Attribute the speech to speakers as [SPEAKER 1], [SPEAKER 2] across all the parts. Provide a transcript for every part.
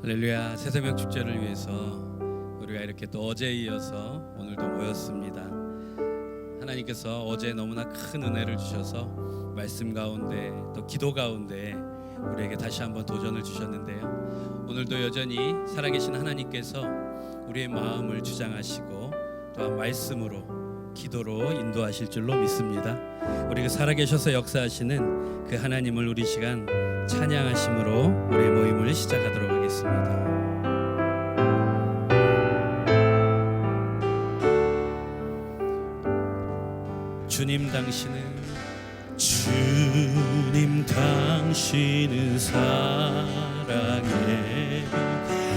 [SPEAKER 1] 할렐루야. 새새벽 축제를 위해서 우리가 이렇게 또 어제에 이어서 오늘도 모였습니다. 하나님께서 어제 너무나 큰 은혜를 주셔서 말씀 가운데 또 기도 가운데 우리에게 다시 한번 도전을 주셨는데요, 오늘도 여전히 살아계신 하나님께서 우리의 마음을 주장하시고 또한 말씀으로 기도로 인도하실 줄로 믿습니다. 우리 그 살아계셔서 역사하시는 그 하나님을 우리 시간 찬양하심으로 우리의 모임을 시작하도록 하겠습니다. 주님 당신은 사랑의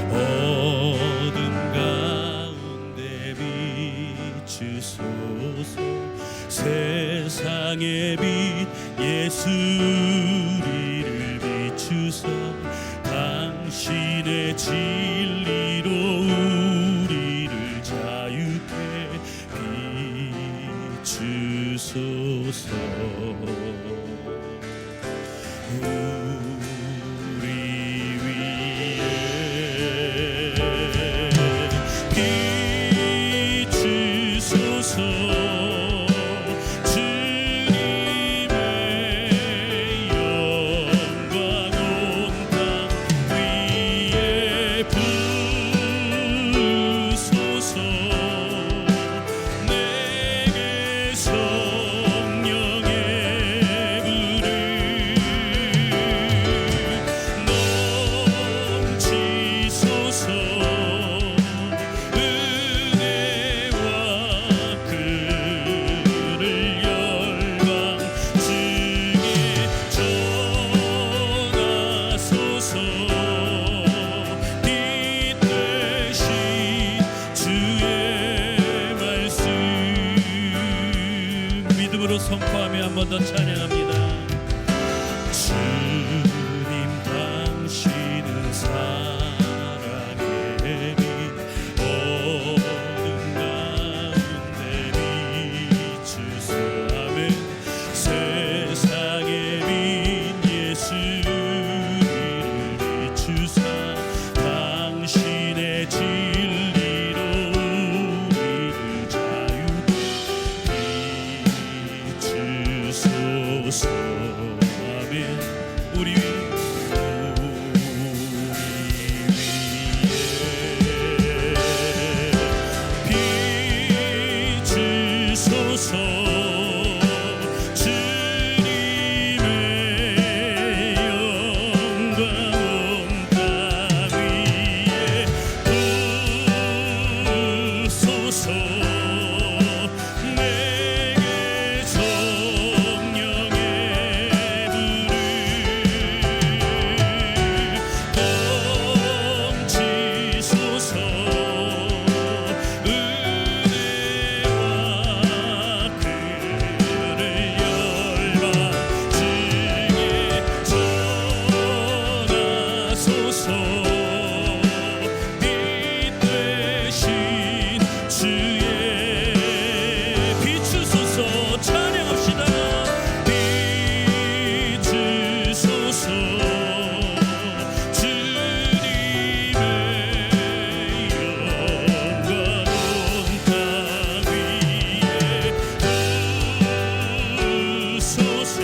[SPEAKER 1] 어둠 가운데 비추소서. 세상의 빛 예수 우리를 비추소. 당신의 진리로 우리를 자유케 비추소서. 우리 위에 비추소서. 선포하며 한 번 더 찬양합니다. 주님 당신은 사랑의 빛 어둠 가운데 비추소. 아멘. 세상의 빛 예수를 비추사. 당신의 진리로 우리를 자유케 비추소서. 아멘. 우리 위에 비추소서. 주님의 영광 온 땅 위에 부소서. 내게 성령의 불을 넘치소서. 은혜와 그를 열방 중에 전하소서. 빛 되신 주의 비추소서. 찬양합시다. 비추소서. 주님의 영광 온 땅 위에 부소서.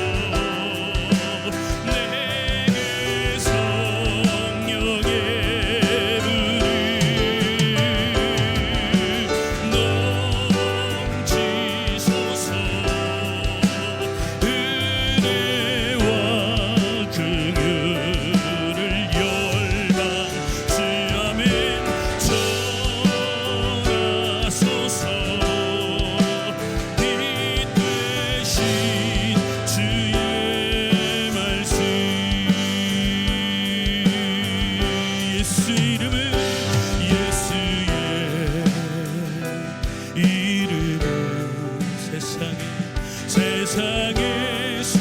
[SPEAKER 1] 내게 성령의 불을 넘치소서. 은혜와 긍휼을 열방 주 아멘 전하소서. 빛 되신 주의 말씀. 예수 이름은 예수의 이름은 세상에서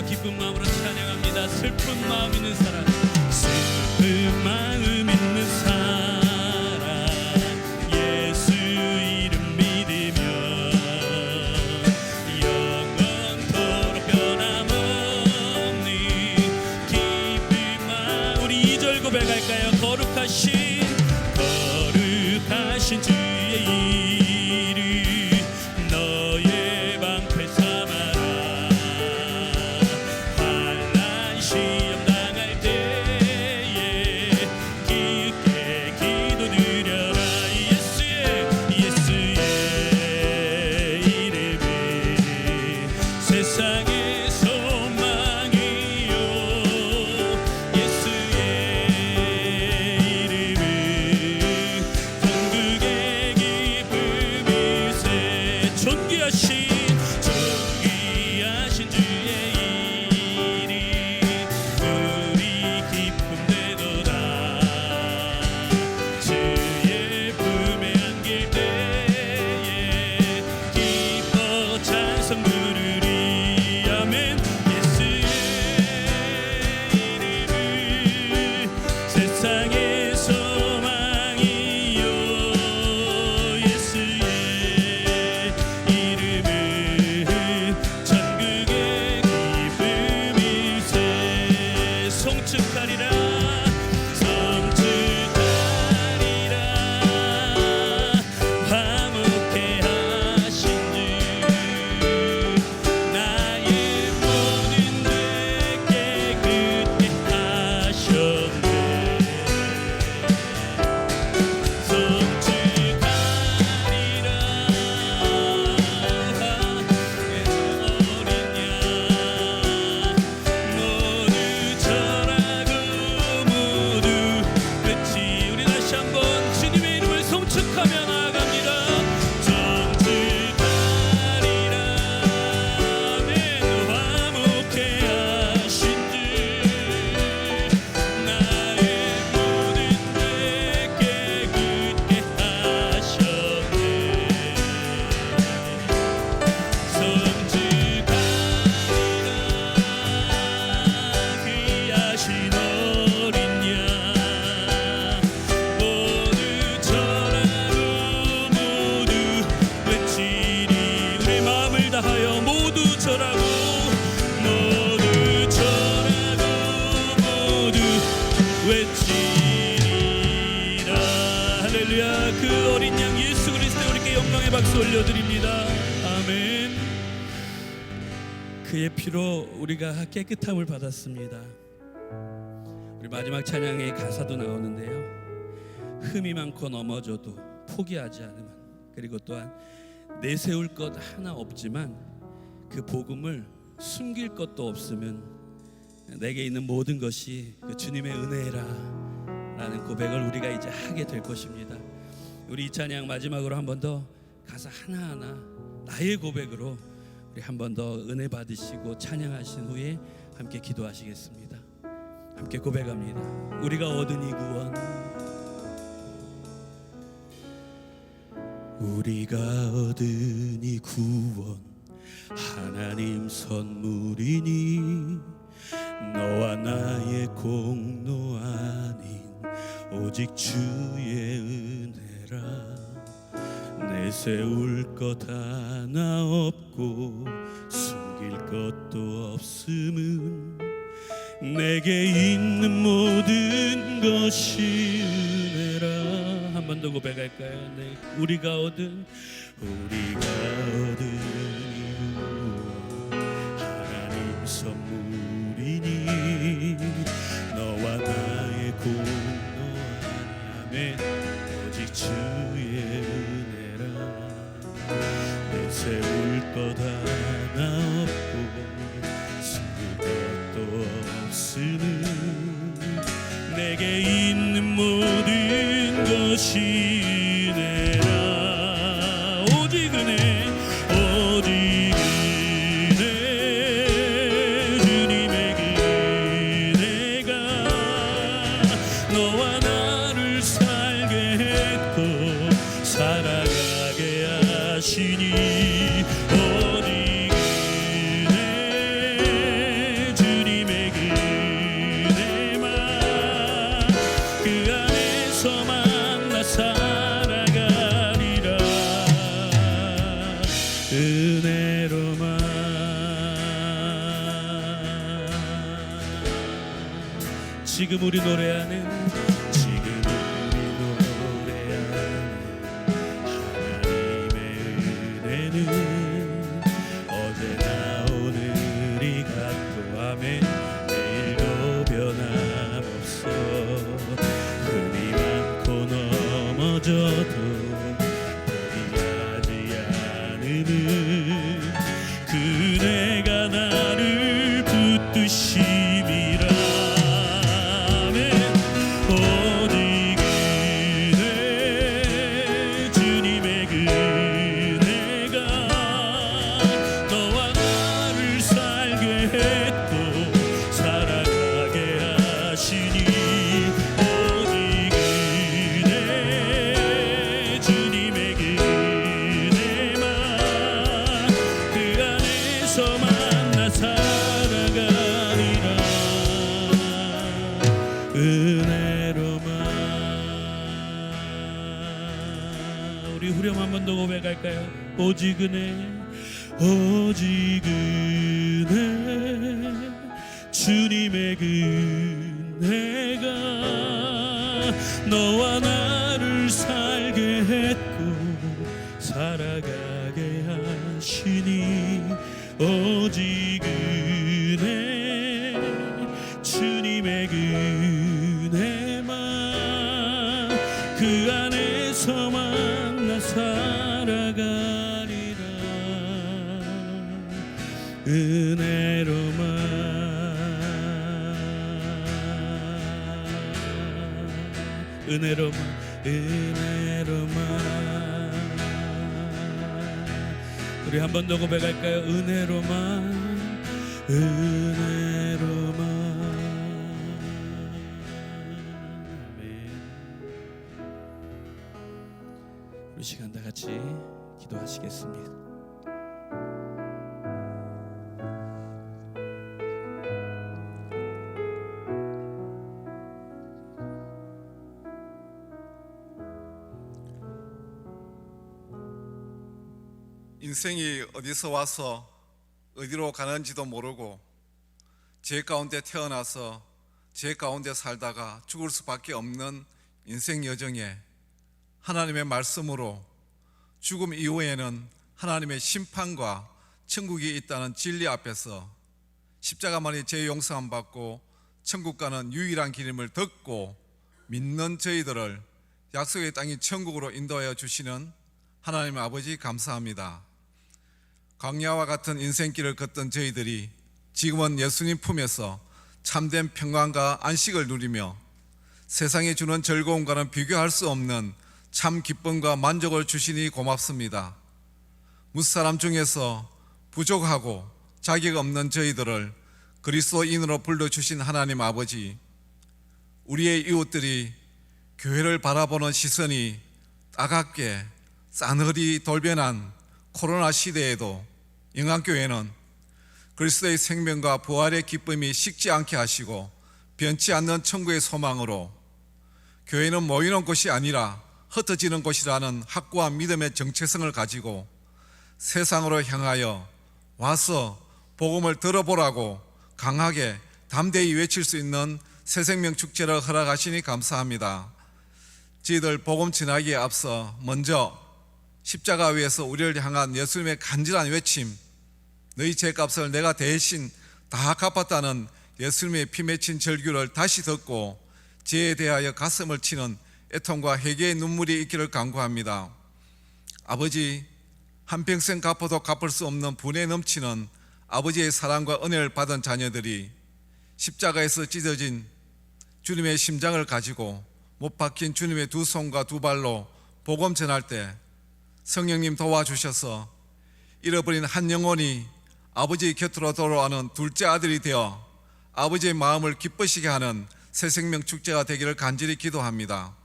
[SPEAKER 1] 소리로 기쁜 마음으로 찬양합니다. 슬픈 마음 있는 사람, 슬픈 마음 있는 사람, 예수 이름 믿으며 영원토록 변함없는 기쁜 마음. 우리 2절 고백할까요? 거룩하신 주의 이름 너의 방패 삼아라. 환난 시험 당할 때에 깊게 기도드려라. 예수의 이름이 세상의 소망이요. 예수의 이름이 천국의 기쁨일세. 존귀하신 주의 이름 우리 기쁨 되도다. 주의 품에 안길 때에 기뻐 찬송 부르리. 아멘. 예수의 이름은 세상의 소망이요. 예수의 이름은 천국의 기쁨일세. 송축하리라 화목해 하신 주 나의 모든 죄 깨끗게 하셨네. 송축하리라 어린 양 모두 절하고 모두 끝이. 우리 다시 한번 주님의 이름을 송축하며 나아갑니다. 송축하리라 아멘. 화목해 하신 주 나의 모든 죄 깨끗게 하셨네. 송축하리라 귀하신 어린 양 모두 절하고 모두 외치리. 우리 마음을 다하여 모두 절하고 모두 외치리라. 할렐루야. 그 어린 양 예수 그리스도의 우리께 영광의 박수 올려드립니다. 아멘. 그의 피로 우리가 깨끗함을 받았습니다. 우리 마지막 찬양의 가사도 나오는데요. 흠이 많고 넘어져도 포기하지 않으면, 그리고 또한 내세울 것 하나 없지만 그 복음을 숨길 것도 없으면 내게 있는 모든 것이 그 주님의 은혜라 라는 고백을 우리가 이제 하게 될 것입니다. 우리 이 찬양 마지막으로 한 번 더 가사 하나하나 나의 고백으로 우리 한 번 더 은혜 받으시고 찬양하신 후에 함께 기도하시겠습니다. 함께 고백합니다. 우리가 얻은 이 구원, 우리가 얻은 이 구원 하나님 선물이니 너와 나의 공로 아닌 오직 주의 은혜라. 내세울 것 하나 없고 숨길 것도 없음은 내게 있는 모든 것이 은혜라. 한 번 더 고백할까요? 네. 우리가 얻은 이 구원 하나님 선물이니 너와 나의 공로 아멘. 오직 주의 은혜라. 내세울 것 하나 없고 숨길 것도 없으니 내게 있는 모든 것이 은혜라. 오직 은혜, 오직 은혜, 주님의 은혜가 너와 나를 살게 했고 살아가게 하시니 오직 은혜, 지금 우리 노래하는 하나님의 은혜는 어제나 오늘이 같도하며 내일도 변함없어. 흠이 많고 넘어져도 포기하지 않으는 그대가 나를 붙드심이라. 오직 은혜, 주님의 은혜가 너와 나를 살게 했고 살아가게 하시니. 오직 은혜, 주님의 은혜만 그 안에서 만나 살아가리라. 은혜로만. 우리 후렴 한 번 더 고백할까요? 오직 은혜, 오직 은혜, 주님의 은혜가 너와 나를 살게 했고 살아가게 하시니. 오직 은혜, 주님의 은혜만 그 안에서 만나 살아가리라. 은혜로만, 은혜로만, 은혜로만. 우리 한 번 더 고백할까요? 은혜로만, 은혜로만. 아멘. 우리 시간 다 같이 기도하시겠습니다.
[SPEAKER 2] 인생이 어디서 와서 어디로 가는지도 모르고 죄 가운데 태어나서 죄 가운데 살다가 죽을 수밖에 없는 인생 여정에 하나님의 말씀으로 죽음 이후에는 하나님의 심판과 천국이 있다는 진리 앞에서 십자가만이 죄 용서함 받고 천국 가는 유일한 길임을 듣고 믿는 저희들을 약속의 땅인 천국으로 인도하여 주시는 하나님 아버지 감사합니다. 광야와 같은 인생길을 걷던 저희들이 지금은 예수님 품에서 참된 평안과 안식을 누리며 세상이 주는 즐거움과는 비교할 수 없는 참 기쁨과 만족을 주시니 고맙습니다. 무사람 중에서 부족하고 자격 없는 저희들을 그리스도인으로 불러주신 하나님 아버지, 우리의 이웃들이 교회를 바라보는 시선이 따갑게 싸늘히 돌변한 코로나 시대에도 영암교회는 그리스도의 생명과 부활의 기쁨이 식지 않게 하시고 변치 않는 천국의 소망으로 교회는 모이는 곳이 아니라 흩어지는 곳이라는 확고한 믿음의 정체성을 가지고 세상으로 향하여 와서 복음을 들어보라고 강하게 담대히 외칠 수 있는 새생명 축제를 허락하시니 감사합니다. 저희들 복음 전하기에 앞서 먼저 십자가 위에서 우리를 향한 예수님의 간절한 외침, 너희 죄값을 내가 대신 다 갚았다는 예수님의 피 맺힌 절규를 다시 듣고 죄에 대하여 가슴을 치는 애통과 회개의 눈물이 있기를 간구합니다. 아버지, 한평생 갚아도 갚을 수 없는 분에 넘치는 아버지의 사랑과 은혜를 받은 자녀들이 십자가에서 찢어진 주님의 심장을 가지고 못 박힌 주님의 두 손과 두 발로 복음 전할 때 성령님 도와주셔서 잃어버린 한 영혼이 아버지의 곁으로 돌아오는 둘째 아들이 되어 아버지의 마음을 기쁘시게 하는 새생명 축제가 되기를 간절히 기도합니다.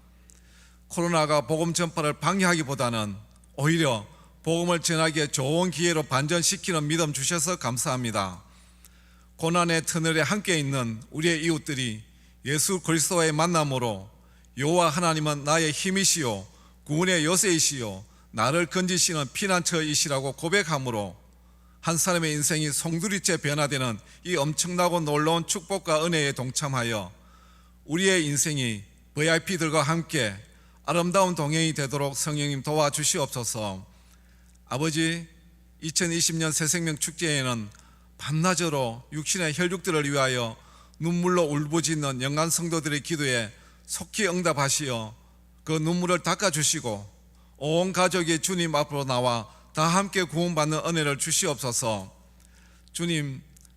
[SPEAKER 2] 코로나가 복음 전파를 방해하기보다는 오히려 복음을 전하기에 좋은 기회로 반전시키는 믿음 주셔서 감사합니다. 고난의 터널에 함께 있는 우리의 이웃들이 예수 그리스도와의 만남으로 여호와 하나님은 나의 힘이시요 구원의 요새이시요 나를 건지시는 피난처이시라고 고백함으로 한 사람의 인생이 송두리째 변화되는 이 엄청나고 놀라운 축복과 은혜에 동참하여 우리의 인생이 VIP들과 함께 아름다운 동행이 되도록 성령님 도와주시옵소서. 아버지, 2020년 새생명 축제에는 밤낮으로 육신의 혈육들을 위하여 눈물로 울부짖는 영간 성도들의 기도에 속히 응답하시어 그 눈물을 닦아주시고 온 가족이 주님 앞으로 나와 다 함께 구원받는 은혜를 주시옵소서.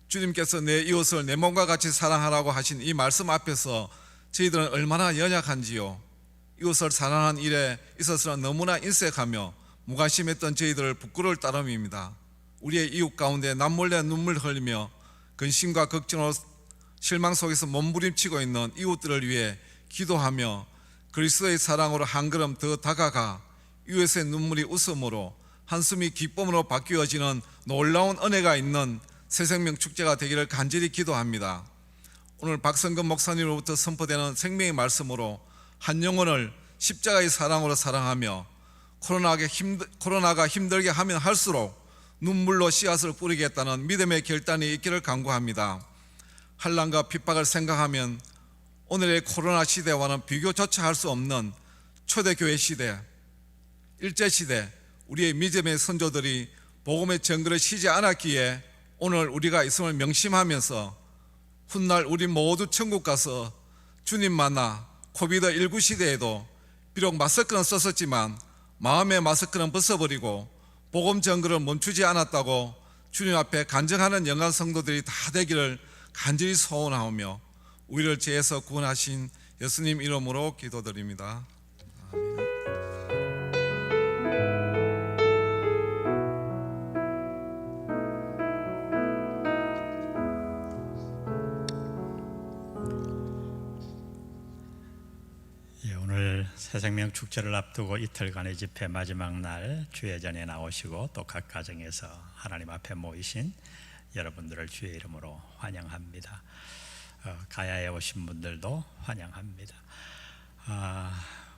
[SPEAKER 2] 주님께서 내 이웃을 내 몸과 같이 사랑하라고 하신 이 말씀 앞에서 저희들은 얼마나 연약한지요. 이웃을 사랑하는 일에 있어서는 너무나 인색하며 무관심했던 저희들을 부끄러울 따름입니다. 우리의 이웃 가운데 남몰래 눈물 흘리며 근심과 걱정으로 실망 속에서 몸부림치고 있는 이웃들을 위해 기도하며 그리스도의 사랑으로 한 걸음 더 다가가 이웃의 눈물이 웃음으로 한숨이 기쁨으로 바뀌어지는 놀라운 은혜가 있는 새생명 축제가 되기를 간절히 기도합니다. 오늘 박성근 목사님으로부터 선포되는 생명의 말씀으로 한 영혼을 십자가의 사랑으로 사랑하며 코로나가 힘들게 하면 할수록 눈물로 씨앗을 뿌리겠다는 믿음의 결단이 있기를 간구합니다. 환난과 핍박을 생각하면 오늘의 코로나 시대와는 비교조차 할 수 없는 초대교회 시대, 일제시대 우리의 믿음의 선조들이 복음의 전거를 쉬지 않았기에 오늘 우리가 있음을 명심하면서 훗날 우리 모두 천국 가서 주님 만나 코비드19 시대에도 비록 마스크는 썼었지만 마음의 마스크는 벗어버리고 복음 전거를 멈추지 않았다고 주님 앞에 간증하는 영간 성도들이 다 되기를 간절히 소원하오며 우리를 죄에서 구원하신 예수님 이름으로 기도드립니다. 아멘.
[SPEAKER 3] 오늘 새생명 축제를 앞두고 이틀간의 집회 마지막 날 주회전에 나오시고 또 각 가정에서 하나님 앞에 모이신 여러분들을 주의 이름으로 환영합니다. 가야에 오신 분들도 환영합니다.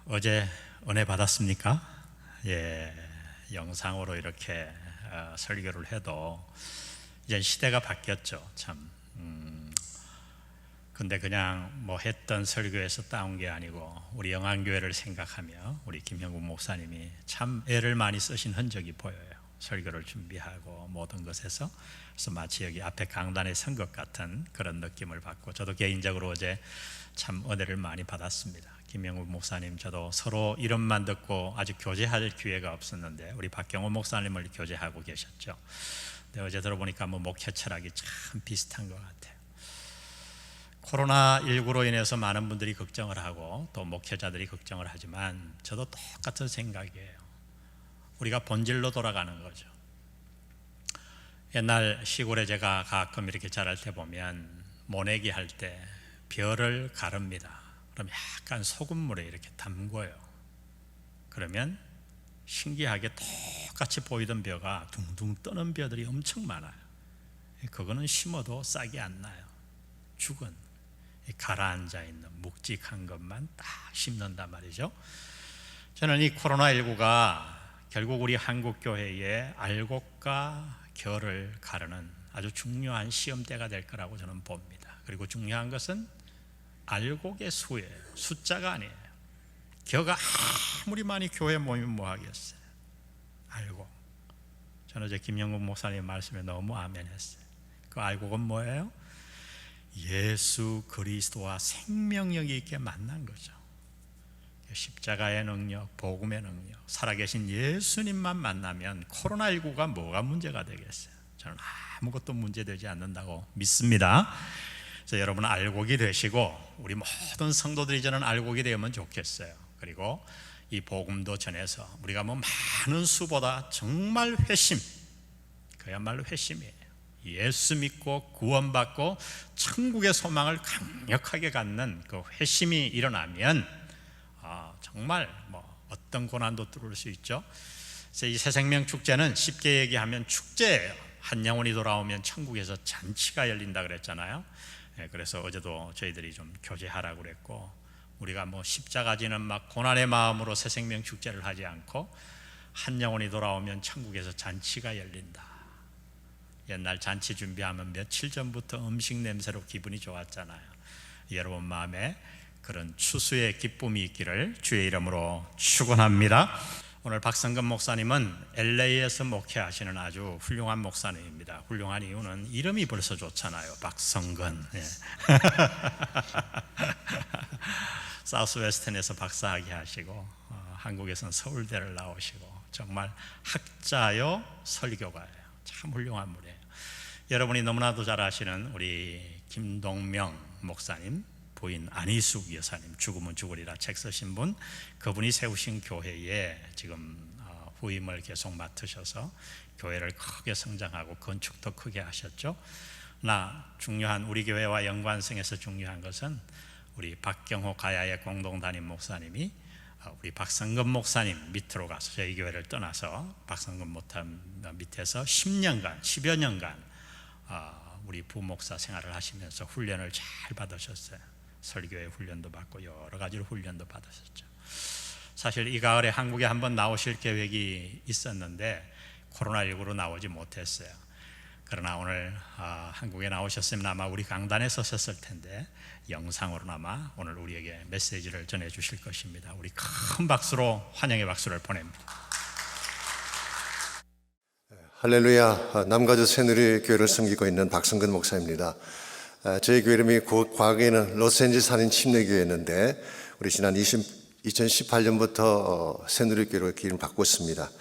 [SPEAKER 3] 어제 은혜 받았습니까? 예, 영상으로 이렇게 설교를 해도 이제 시대가 바뀌었죠. 참. 근데 그냥 뭐 했던 설교에서 따온 게 아니고 우리 영안교회를 생각하며 우리 김형국 목사님이 참 애를 많이 쓰신 흔적이 보여요. 설교를 준비하고 모든 것에서. 그래서 마치 여기 앞에 강단에 선 것 같은 그런 느낌을 받고 저도 개인적으로 어제 참 은혜를 많이 받았습니다. 김형국 목사님, 저도 서로 이름만 듣고 아직 교제할 기회가 없었는데 우리 박경호 목사님을 교제하고 계셨죠. 근데 어제 들어보니까 뭐 목회 철학이 참 비슷한 것 같아요. 코로나19로 인해서 많은 분들이 걱정을 하고 또 목회자들이 걱정을 하지만 저도 똑같은 생각이에요. 우리가 본질로 돌아가는 거죠. 옛날 시골에 제가 가끔 이렇게 자랄 때 보면 모내기 할 때 벼를 가릅니다. 그럼 약간 소금물에 이렇게 담궈요. 그러면 신기하게 똑같이 보이던 벼가 둥둥 떠는 벼들이 엄청 많아요. 그거는 심어도 싹이 안 나요. 죽은 가라앉아 있는 묵직한 것만 딱 심는단 말이죠. 저는 이 코로나19가 결국 우리 한국교회의 알곡과 결을 가르는 아주 중요한 시험대가 될 거라고 저는 봅니다. 그리고 중요한 것은 알곡의 수예요. 숫자가 아니에요. 겨가 아무리 많이 교회 모이면 뭐 하겠어요. 알곡. 저는 어제 김영국 목사님 말씀에 너무 아멘했어요. 그 알곡은 뭐예요? 예수 그리스도와 생명력이 있게 만난 거죠. 십자가의 능력, 복음의 능력, 살아계신 예수님만 만나면 코로나19가 뭐가 문제가 되겠어요? 저는 아무것도 문제되지 않는다고 믿습니다. 그래서 여러분 알곡이 되시고 우리 모든 성도들이 저는 알곡이 되면 좋겠어요. 그리고 이 복음도 전해서 우리가 뭐 많은 수보다 정말 회심, 그야말로 회심이에요. 예수 믿고 구원받고 천국의 소망을 강력하게 갖는 그 회심이 일어나면 정말 뭐 어떤 고난도 뚫을 수 있죠. 그래서 이 새생명 축제는 쉽게 얘기하면 축제예요. 한 영혼이 돌아오면 천국에서 잔치가 열린다 그랬잖아요. 그래서 어제도 저희들이 좀 교제하라고 그랬고, 우리가 뭐 십자가 지는 막 고난의 마음으로 새생명 축제를 하지 않고 한 영혼이 돌아오면 천국에서 잔치가 열린다. 옛날 잔치 준비하면 며칠 전부터 음식 냄새로 기분이 좋았잖아요. 여러분 마음에 그런 추수의 기쁨이 있기를 주의 이름으로 축원합니다. 오늘 박성근 목사님은 LA에서 목회하시는 아주 훌륭한 목사님입니다. 훌륭한 이유는 이름이 벌써 좋잖아요. 박성근. 예. 사우스웨스턴에서 박사학위 하시고 한국에서는 서울대를 나오시고 정말 학자요 설교가예요. 참 훌륭한 분이에요. 여러분이 너무나도 잘 아시는 우리 김동명 목사님, 부인 안희숙 여사님, 죽으면 죽으리라 책 쓰신 분, 그분이 세우신 교회에 지금 후임을 계속 맡으셔서 교회를 크게 성장하고 건축도 크게 하셨죠. 중요한 우리 교회와 연관성에서 중요한 것은 우리 박경호 가야의 공동 담임 목사님이 우리 박성근 목사님 밑으로 가서 저희 교회를 떠나서 박성근 목사님 밑에서 10여 년간 우리 부목사 생활을 하시면서 훈련을 잘 받으셨어요. 설교의 훈련도 받고 여러 가지로 훈련도 받으셨죠. 사실 이 가을에 한국에 한번 나오실 계획이 있었는데 코로나19로 나오지 못했어요. 그러나 오늘 한국에 나오셨으면 아마 우리 강단에 서셨을 텐데 영상으로나마 오늘 우리에게 메시지를 전해 주실 것입니다. 우리 큰 박수로 환영의 박수를 보냅니다.
[SPEAKER 4] 할렐루야. 남가주 새누리교회를 섬기고 있는 박성근 목사입니다. 저희 교회 이름이 과거에는 로스앤젤레스 한인 침례교회였는데 우리 지난 2018년부터 새누리교회로 기름을 바꿨습니다.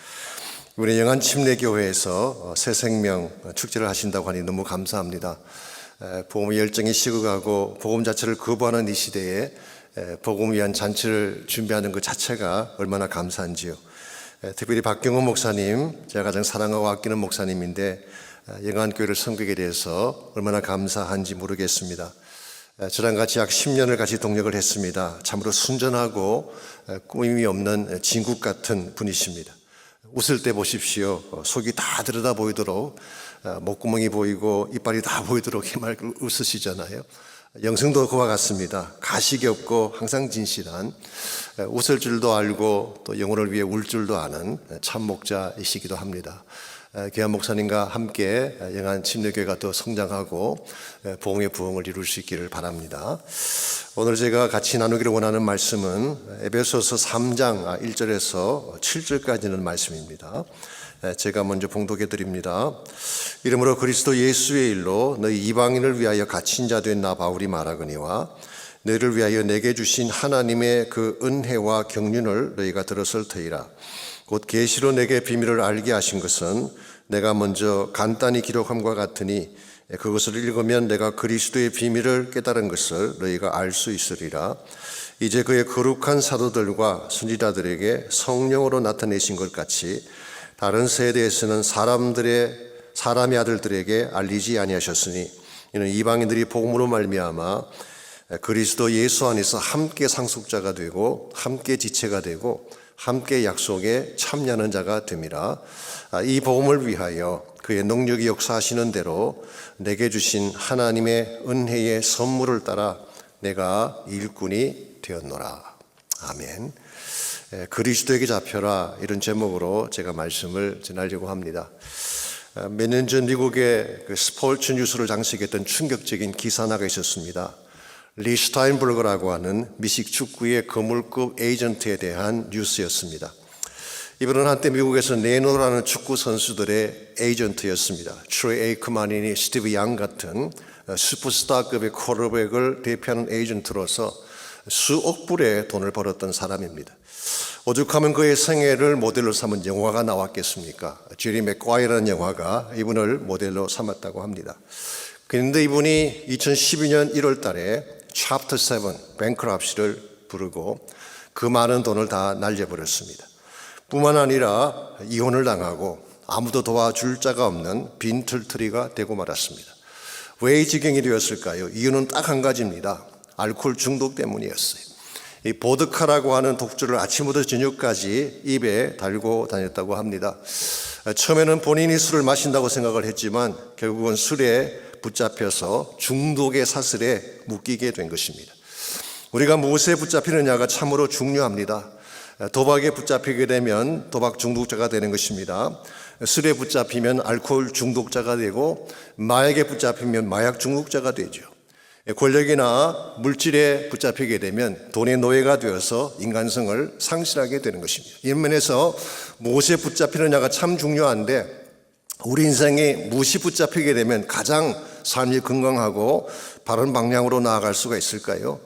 [SPEAKER 4] 우리 영안 침례교회에서 새 생명 축제를 하신다고 하니 너무 감사합니다. 복음의 열정이 식어가고 복음 자체를 거부하는 이 시대에 복음을 위한 잔치를 준비하는 것 자체가 얼마나 감사한지요. 특별히 박경호 목사님, 제가 가장 사랑하고 아끼는 목사님인데 영안교회를 섬기게 돼서 얼마나 감사한지 모르겠습니다. 저랑 같이 약 10년을 같이 동역을 했습니다. 참으로 순전하고 꾸밈이 없는 진국 같은 분이십니다. 웃을 때 보십시오. 속이 다 들여다 보이도록 목구멍이 보이고 이빨이 다 보이도록 힘을 웃으시잖아요. 영성도 그와 같습니다. 가식이 없고 항상 진실한, 웃을 줄도 알고 또 영혼을 위해 울 줄도 아는 참 목자이시기도 합니다. 귀한 목사님과 함께 영안 침례교회가 더 성장하고 복음의 부흥을 이룰 수 있기를 바랍니다. 오늘 제가 같이 나누기를 원하는 말씀은 에베소서 3장 1절에서 7절까지는 말씀입니다. 제가 먼저 봉독해 드립니다. 이러므로 그리스도 예수의 일로 너희 이방인을 위하여 갇힌 자 된 나 바울이 말하거니와 너희를 위하여 내게 주신 하나님의 그 은혜와 경륜을 너희가 들었을 터이라. 곧 계시로 내게 비밀을 알게 하신 것은 내가 먼저 간단히 기록함과 같으니 그것을 읽으면 내가 그리스도의 비밀을 깨달은 것을 너희가 알 수 있으리라. 이제 그의 거룩한 사도들과 선지자들에게 성령으로 나타내신 것 같이 다른 세대에서는 사람의 아들들에게 알리지 아니하셨으니 이는 이방인들이 복음으로 말미암아 그리스도 예수 안에서 함께 상속자가 되고 함께 지체가 되고 함께 약속에 참여하는 자가 됨이라. 이 복음을 위하여 그의 능력이 역사하시는 대로 내게 주신 하나님의 은혜의 선물을 따라 내가 일꾼이 되었노라. 아멘. 그리스도에게 잡혀라, 이런 제목으로 제가 말씀을 전하려고 합니다. 몇 년 전 미국의 그 스포츠 뉴스를 장식했던 충격적인 기사 하나가 있었습니다. 리 스타인버거라고 하는 미식 축구의 거물급 에이전트에 대한 뉴스였습니다. 이분은 한때 미국에서 네노라는 축구 선수들의 에이전트였습니다. 트로이 에이크만이니 스티브 양 같은 슈퍼스타급의 쿼터백을 대표하는 에이전트로서 수억 불의 돈을 벌었던 사람입니다. 오죽하면 그의 생애를 모델로 삼은 영화가 나왔겠습니까? 제리 맥과이라는 영화가 이분을 모델로 삼았다고 합니다. 그런데 이분이 2012년 1월 달에 챕터 7, 뱅크럽시를 부르고 그 많은 돈을 다 날려버렸습니다. 뿐만 아니라 이혼을 당하고 아무도 도와줄 자가 없는 빈털터리가 되고 말았습니다. 왜 이 지경이 되었을까요? 이유는 딱 한 가지입니다. 알코올 중독 때문이었어요. 이 보드카라고 하는 독주를 아침부터 저녁까지 입에 달고 다녔다고 합니다. 처음에는 본인이 술을 마신다고 생각을 했지만 결국은 술에 붙잡혀서 중독의 사슬에 묶이게 된 것입니다. 우리가 무엇에 붙잡히느냐가 참으로 중요합니다. 도박에 붙잡히게 되면 도박 중독자가 되는 것입니다. 술에 붙잡히면 알코올 중독자가 되고 마약에 붙잡히면 마약 중독자가 되죠. 권력이나 물질에 붙잡히게 되면 돈의 노예가 되어서 인간성을 상실하게 되는 것입니다. 이런 면에서 무엇에 붙잡히느냐가 참 중요한데 우리 인생에 무엇이 붙잡히게 되면 가장 삶이 건강하고 바른 방향으로 나아갈 수가 있을까요?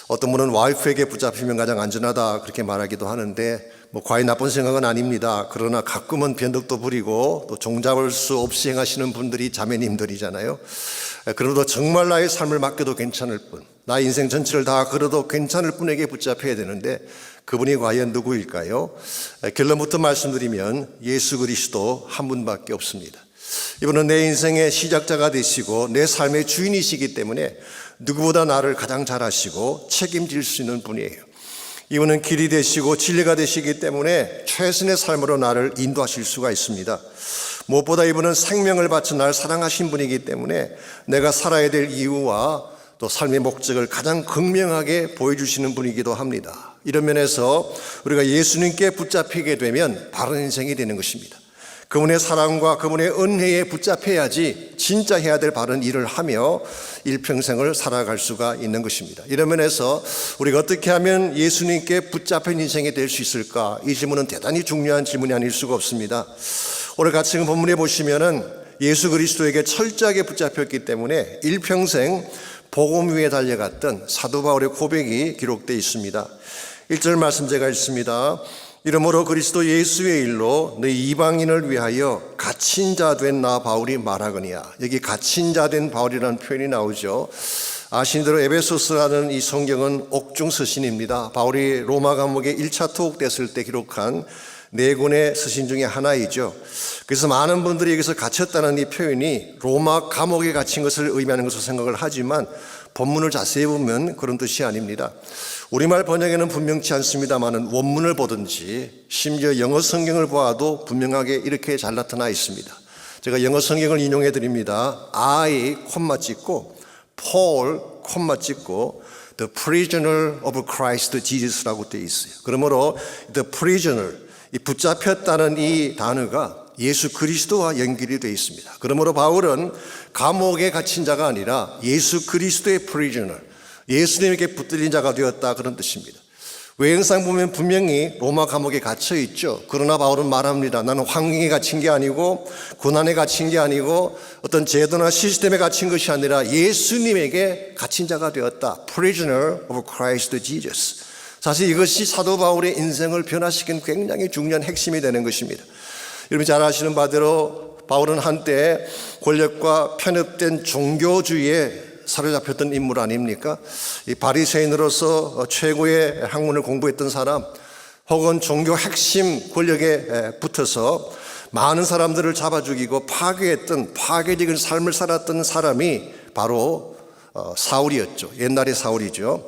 [SPEAKER 4] 어떤 분은 와이프에게 붙잡히면 가장 안전하다 그렇게 말하기도 하는데 과히 나쁜 생각은 아닙니다. 그러나 가끔은 변덕도 부리고 또 종잡을 수 없이 행하시는 분들이 자매님들이잖아요. 그래도 정말 나의 삶을 맡겨도 괜찮을 분, 나의 인생 전체를 다 걸어도 괜찮을 분에게 붙잡혀야 되는데 그분이 과연 누구일까요? 결론부터 말씀드리면 예수 그리스도 한 분밖에 없습니다. 이분은 내 인생의 시작자가 되시고 내 삶의 주인이시기 때문에 누구보다 나를 가장 잘 아시고 책임질 수 있는 분이에요. 이분은 길이 되시고 진리가 되시기 때문에 최선의 삶으로 나를 인도하실 수가 있습니다. 무엇보다 이분은 생명을 바쳐 나를 사랑하신 분이기 때문에 내가 살아야 될 이유와 또 삶의 목적을 가장 극명하게 보여주시는 분이기도 합니다. 이런 면에서 우리가 예수님께 붙잡히게 되면 바른 인생이 되는 것입니다. 그분의 사랑과 그분의 은혜에 붙잡혀야지 진짜 해야 될 바른 일을 하며 일평생을 살아갈 수가 있는 것입니다. 이런 면에서 우리가 어떻게 하면 예수님께 붙잡힌 인생이 될 수 있을까? 이 질문은 대단히 중요한 질문이 아닐 수가 없습니다. 오늘 같이 본문에 보시면은 예수 그리스도에게 철저하게 붙잡혔기 때문에 일평생 복음 위에 달려갔던 사도 바울의 고백이 기록되어 있습니다. 1절 말씀 제가 읽습니다. 이러므로 그리스도 예수의 일로 너희 이방인을 위하여 갇힌 자 된 나 바울이 말하거니와. 여기 갇힌 자 된 바울이라는 표현이 나오죠. 아시는 대로 에베소스라는 이 성경은 옥중 서신입니다. 바울이 로마 감옥에 1차 투옥됐을 때 기록한 4권의 서신 중에 하나이죠. 그래서 많은 분들이 여기서 갇혔다는 이 표현이 로마 감옥에 갇힌 것을 의미하는 것으로 생각을 하지만 본문을 자세히 보면 그런 뜻이 아닙니다. 우리말 번역에는 분명치 않습니다만 원문을 보든지 심지어 영어 성경을 보아도 분명하게 이렇게 잘 나타나 있습니다. 제가 영어 성경을 인용해 드립니다. I, 콤마 찍고 Paul, 콤마 찍고 The prisoner of Christ Jesus라고 되어 있어요. 그러므로 The prisoner, 이 붙잡혔다는 이 단어가 예수 그리스도와 연결이 되어 있습니다. 그러므로 바울은 감옥에 갇힌 자가 아니라 예수 그리스도의 prisoner, 예수님에게 붙들린 자가 되었다 그런 뜻입니다. 외형상 보면 분명히 로마 감옥에 갇혀 있죠. 그러나 바울은 말합니다. 나는 환경에 갇힌 게 아니고 고난에 갇힌 게 아니고 어떤 제도나 시스템에 갇힌 것이 아니라 예수님에게 갇힌 자가 되었다. Prisoner of Christ Jesus. 사실 이것이 사도 바울의 인생을 변화시킨 굉장히 중요한 핵심이 되는 것입니다. 여러분 잘 아시는 바대로 바울은 한때 권력과 편협된 종교주의에 사로잡혔던 인물 아닙니까? 이 바리새인으로서 최고의 학문을 공부했던 사람, 혹은 종교 핵심 권력에 붙어서 많은 사람들을 잡아 죽이고 파괴했던 파괴적인 삶을 살았던 사람이 바로 사울이었죠. 옛날의 사울이죠.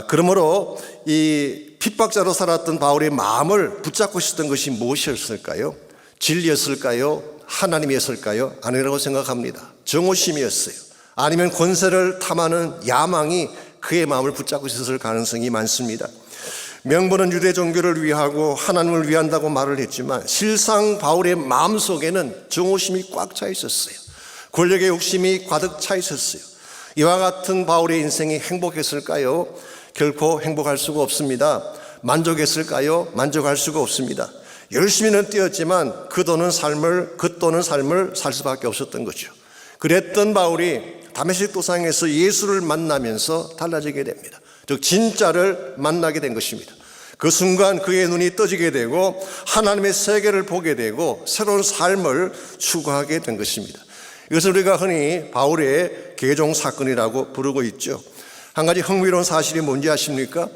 [SPEAKER 4] 그러므로 이 핍박자로 살았던 바울의 마음을 붙잡고 있었던 것이 무엇이었을까요? 진리였을까요? 하나님이었을까요? 아니라고 생각합니다. 정오심이었어요. 아니면 권세를 탐하는 야망이 그의 마음을 붙잡고 있었을 가능성이 많습니다. 명분은 유대 종교를 위하고 하나님을 위한다고 말을 했지만 실상 바울의 마음속에는 정오심이 꽉 차 있었어요. 권력의 욕심이 가득 차 있었어요. 이와 같은 바울의 인생이 행복했을까요? 결코 행복할 수가 없습니다. 만족했을까요? 만족할 수가 없습니다. 열심히는 뛰었지만 그 또는 삶을 살 수밖에 없었던 거죠. 그랬던 바울이 다메섹 도상에서 예수를 만나면서 달라지게 됩니다. 즉 진짜를 만나게 된 것입니다. 그 순간 그의 눈이 떠지게 되고 하나님의 세계를 보게 되고 새로운 삶을 추구하게 된 것입니다. 이것을 우리가 흔히 바울의 개종 사건이라고 부르고 있죠. 한 가지 흥미로운 사실이 뭔지 아십니까?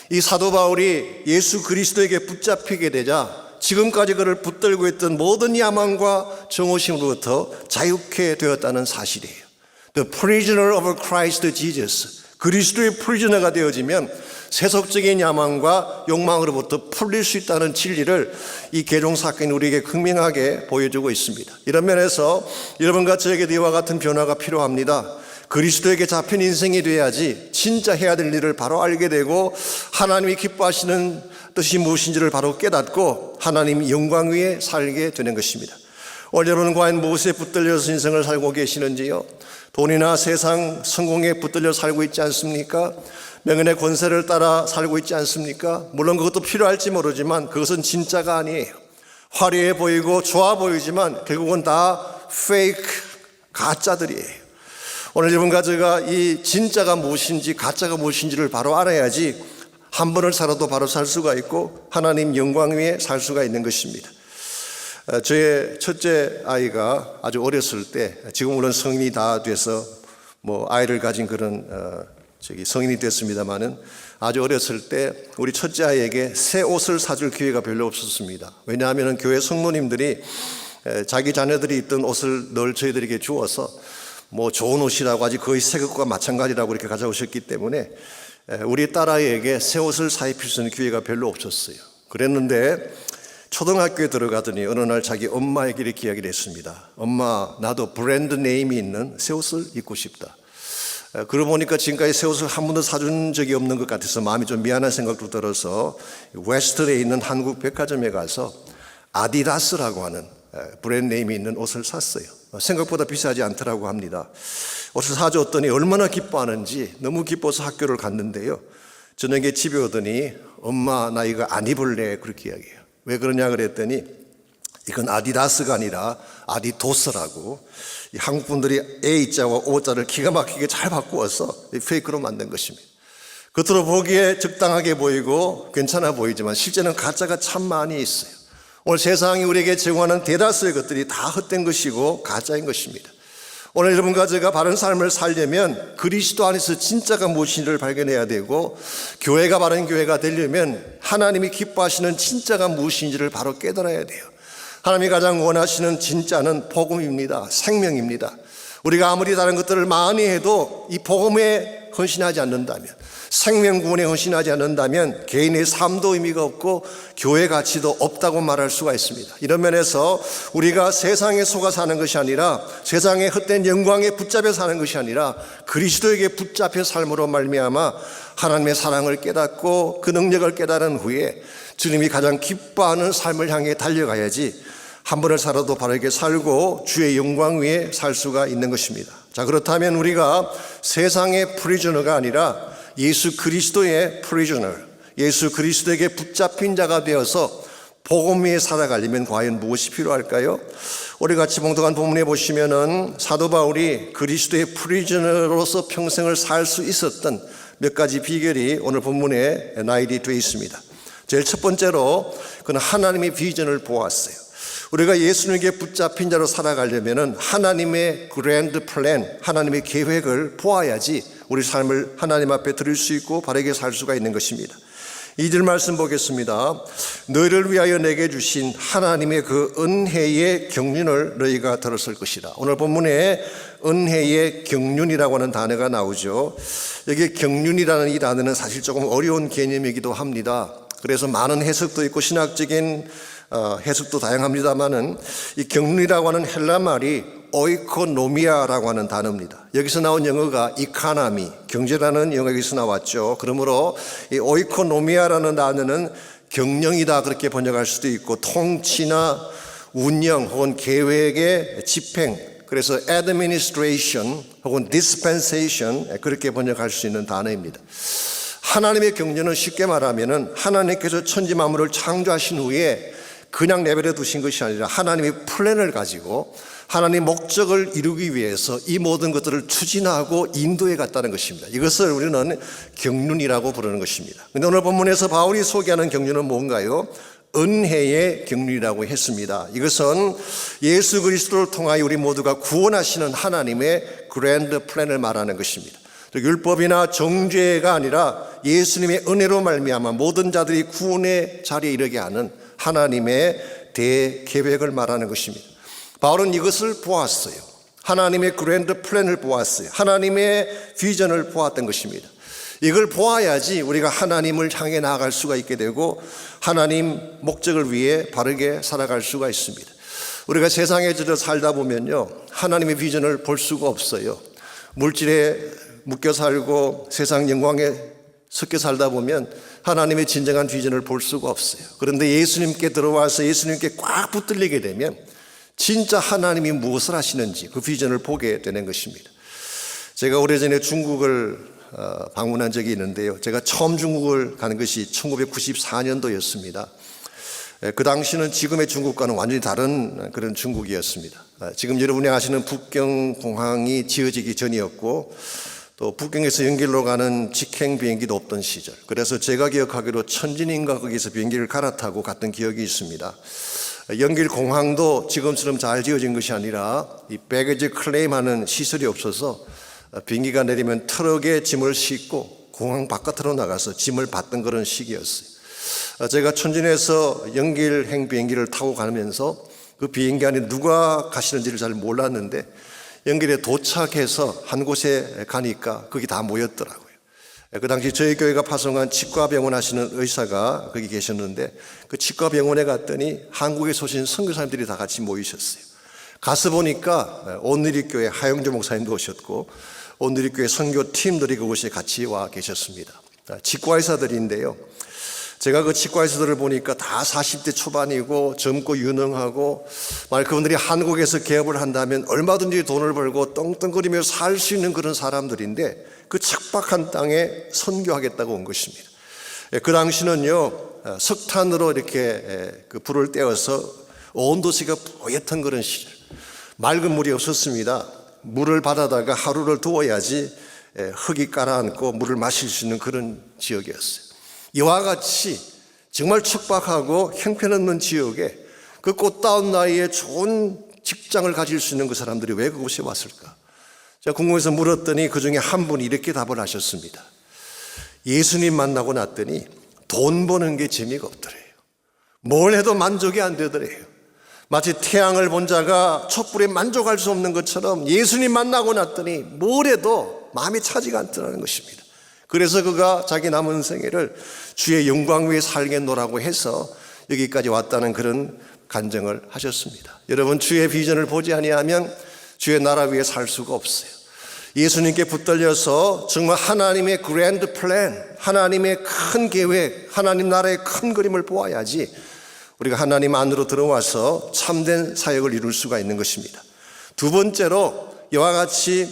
[SPEAKER 4] 이 사도 바울이 예수 그리스도에게 붙잡히게 되자 지금까지 그를 붙들고 있던 모든 야망과 정오심으로부터 자유케 되었다는 사실이에요. The prisoner of Christ Jesus. 그리스도의 프리즈너가 되어지면 세속적인 야망과 욕망으로부터 풀릴 수 있다는 진리를 이 개종 사건이 우리에게 극명하게 보여주고 있습니다. 이런 면에서 여러분과 저에게도 이와 같은 변화가 필요합니다. 그리스도에게 잡힌 인생이 돼야지 진짜 해야 될 일을 바로 알게 되고 하나님이 기뻐하시는 뜻이 무엇인지를 바로 깨닫고 하나님 영광 위에 살게 되는 것입니다. 오늘 여러분은 과연 무엇에 붙들려서 인생을 살고 계시는지요? 돈이나 세상, 성공에 붙들려 살고 있지 않습니까? 명예의 권세를 따라 살고 있지 않습니까? 물론 그것도 필요할지 모르지만 그것은 진짜가 아니에요. 화려해 보이고 좋아 보이지만 결국은 다 페이크, 가짜들이에요. 오늘 여러분과 제가 이 진짜가 무엇인지 가짜가 무엇인지를 바로 알아야지 한 번을 살아도 바로 살 수가 있고 하나님 영광 위에 살 수가 있는 것입니다. 저의 첫째 아이가 아주 어렸을 때, 지금 물론 성인이 다 돼서 아이를 가진 그런 성인이 됐습니다만은, 아주 어렸을 때 우리 첫째 아이에게 새 옷을 사줄 기회가 별로 없었습니다. 왜냐하면 교회 성도님들이 자기 자녀들이 입던 옷을 늘 저희들에게 주어서 좋은 옷이라고 하지 거의 새 것과 마찬가지라고 이렇게 가져오셨기 때문에 우리 딸아이에게 새 옷을 사입힐 수 있는 기회가 별로 없었어요. 그랬는데 초등학교에 들어가더니 어느 날 자기 엄마에게 이렇게 이야기를 했습니다. 엄마, 나도 브랜드 네임이 있는 새 옷을 입고 싶다. 그러고 보니까 지금까지 새 옷을 한 번도 사준 적이 없는 것 같아서 마음이 좀 미안한 생각도 들어서 웨스트에 있는 한국 백화점에 가서 아디다스라고 하는 브랜드 네임이 있는 옷을 샀어요. 생각보다 비싸지 않더라고 합니다. 옷을 사줬더니 얼마나 기뻐하는지 너무 기뻐서 학교를 갔는데요. 저녁에 집에 오더니 엄마, 나 이거 안 입을래, 그렇게 이야기해요. 왜 그러냐 그랬더니 이건 아디다스가 아니라 아디도스라고, 한국 분들이 A자와 O자를 기가 막히게 잘 바꾸어서 페이크로 만든 것입니다. 겉으로 보기에 적당하게 보이고 괜찮아 보이지만 실제는 가짜가 참 많이 있어요. 오늘 세상이 우리에게 제공하는 대다수의 것들이 다 헛된 것이고 가짜인 것입니다. 오늘 여러분과 제가 바른 삶을 살려면 그리스도 안에서 진짜가 무엇인지를 발견해야 되고, 교회가 바른 교회가 되려면 하나님이 기뻐하시는 진짜가 무엇인지를 바로 깨달아야 돼요. 하나님이 가장 원하시는 진짜는 복음입니다. 생명입니다. 우리가 아무리 다른 것들을 많이 해도 이 복음에 헌신하지 않는다면, 생명 구원에 헌신하지 않는다면 개인의 삶도 의미가 없고 교회 가치도 없다고 말할 수가 있습니다. 이런 면에서 우리가 세상에 속아 사는 것이 아니라, 세상의 헛된 영광에 붙잡혀 사는 것이 아니라 그리스도에게 붙잡혀 삶으로 말미암아 하나님의 사랑을 깨닫고 그 능력을 깨달은 후에 주님이 가장 기뻐하는 삶을 향해 달려가야지 한 번을 살아도 바르게 살고 주의 영광 위에 살 수가 있는 것입니다. 자, 그렇다면 우리가 세상의 프리저너가 아니라 예수 그리스도의 프리저너, 예수 그리스도에게 붙잡힌 자가 되어서 복음 위에 살아가려면 과연 무엇이 필요할까요? 우리 같이 봉독한 본문에 보시면은 사도 바울이 그리스도의 프리저너로서 평생을 살 수 있었던 몇 가지 비결이 오늘 본문에 나열이 되어 있습니다. 제일 첫 번째로 그는 하나님의 비전을 보았어요. 우리가 예수님에게 붙잡힌 자로 살아가려면 하나님의 그랜드 플랜, 하나님의 계획을 보아야지 우리 삶을 하나님 앞에 드릴 수 있고 바르게 살 수가 있는 것입니다. 2절 말씀 보겠습니다. 너희를 위하여 내게 주신 하나님의 그 은혜의 경륜을 너희가 들었을 것이라. 오늘 본문에 은혜의 경륜이라고 하는 단어가 나오죠. 여기 경륜이라는 이 단어는 사실 조금 어려운 개념이기도 합니다. 그래서 많은 해석도 있고 신학적인 해석도 다양합니다만은 이 경륜이라고 하는 헬라 말이 오이코노미아라고 하는 단어입니다. 여기서 나온 영어가 이카나미, 경제라는 영어가 여기서 나왔죠. 그러므로 이 오이코노미아라는 단어는 경영이다 그렇게 번역할 수도 있고, 통치나 운영 혹은 계획의 집행, 그래서 administration 혹은 dispensation 그렇게 번역할 수 있는 단어입니다. 하나님의 경륜은 쉽게 말하면은 하나님께서 천지 만물을 창조하신 후에 그냥 내버려 두신 것이 아니라 하나님의 플랜을 가지고 하나님의 목적을 이루기 위해서 이 모든 것들을 추진하고 인도해 갔다는 것입니다. 이것을 우리는 경륜이라고 부르는 것입니다. 그런데 오늘 본문에서 바울이 소개하는 경륜은 뭔가요? 은혜의 경륜이라고 했습니다. 이것은 예수 그리스도를 통하여 우리 모두가 구원하시는 하나님의 그랜드 플랜을 말하는 것입니다. 율법이나 정죄가 아니라 예수님의 은혜로 말미암아 모든 자들이 구원의 자리에 이르게 하는 하나님의 대계획을 말하는 것입니다. 바울은 이것을 보았어요. 하나님의 그랜드 플랜을 보았어요. 하나님의 비전을 보았던 것입니다. 이걸 보아야지 우리가 하나님을 향해 나아갈 수가 있게 되고 하나님 목적을 위해 바르게 살아갈 수가 있습니다. 우리가 세상에 살다 보면요, 하나님의 비전을 볼 수가 없어요. 물질에 묶여 살고 세상 영광에 섞여 살다 보면 하나님의 진정한 비전을 볼 수가 없어요. 그런데 예수님께 들어와서 예수님께 꽉 붙들리게 되면 진짜 하나님이 무엇을 하시는지 그 비전을 보게 되는 것입니다. 제가 오래전에 중국을 방문한 적이 있는데요. 제가 처음 중국을 가는 것이 1994년도였습니다. 그 당시는 지금의 중국과는 완전히 다른 그런 중국이었습니다. 지금 여러분이 아시는 북경공항이 지어지기 전이었고 또 북경에서 연길로 가는 직행 비행기도 없던 시절. 그래서 제가 기억하기로 천진인가 거기서 비행기를 갈아타고 갔던 기억이 있습니다. 연길공항도 지금처럼 잘 지어진 것이 아니라 이 배거지 클레임하는 시설이 없어서 비행기가 내리면 트럭에 짐을 싣고 공항 바깥으로 나가서 짐을 받던 그런 시기였어요. 제가 천진에서 연길행 비행기를 타고 가면서 그 비행기 안에 누가 가시는지를 잘 몰랐는데 연길에 도착해서 한 곳에 가니까 거기 다 모였더라고요. 그 당시 저희 교회가 파송한 치과병원 하시는 의사가 거기 계셨는데 그 치과병원에 갔더니 한국에서 오신 선교사님들이 다 같이 모이셨어요. 가서 보니까 온누리교회 하영주 목사님도 오셨고 온누리교회 선교팀들이 그곳에 같이 와 계셨습니다. 치과의사들인데요. 제가 그 치과의사들을 보니까 다 40대 초반이고 젊고 유능하고 만약 그분들이 한국에서 개업을 한다면 얼마든지 돈을 벌고 떵떵거리며 살 수 있는 그런 사람들인데 그 척박한 땅에 선교하겠다고 온 것입니다. 그 당시는요 석탄으로 이렇게 그 불을 떼어서 온 도시가 뽀얗던 그런 시절, 맑은 물이 없었습니다. 물을 받아다가 하루를 두어야지 흙이 깔아앉고 물을 마실 수 있는 그런 지역이었어요. 이와 같이 정말 척박하고 형편없는 지역에 그 꽃다운 나이에 좋은 직장을 가질 수 있는 그 사람들이 왜 그곳에 왔을까? 제가 궁금해서 물었더니 그 중에 한 분이 이렇게 답을 하셨습니다. 예수님 만나고 났더니 돈 버는 게 재미가 없더래요. 뭘 해도 만족이 안 되더래요. 마치 태양을 본 자가 촛불에 만족할 수 없는 것처럼 예수님 만나고 났더니 뭘 해도 마음이 차지가 않더라는 것입니다. 그래서 그가 자기 남은 생애를 주의 영광 위에 살겠노라고 해서 여기까지 왔다는 그런 간증을 하셨습니다. 여러분, 주의 비전을 보지 아니하면 주의 나라 위에 살 수가 없어요. 예수님께 붙들려서 정말 하나님의 그랜드 플랜, 하나님의 큰 계획, 하나님 나라의 큰 그림을 보아야지 우리가 하나님 안으로 들어와서 참된 사역을 이룰 수가 있는 것입니다. 두 번째로 이와 같이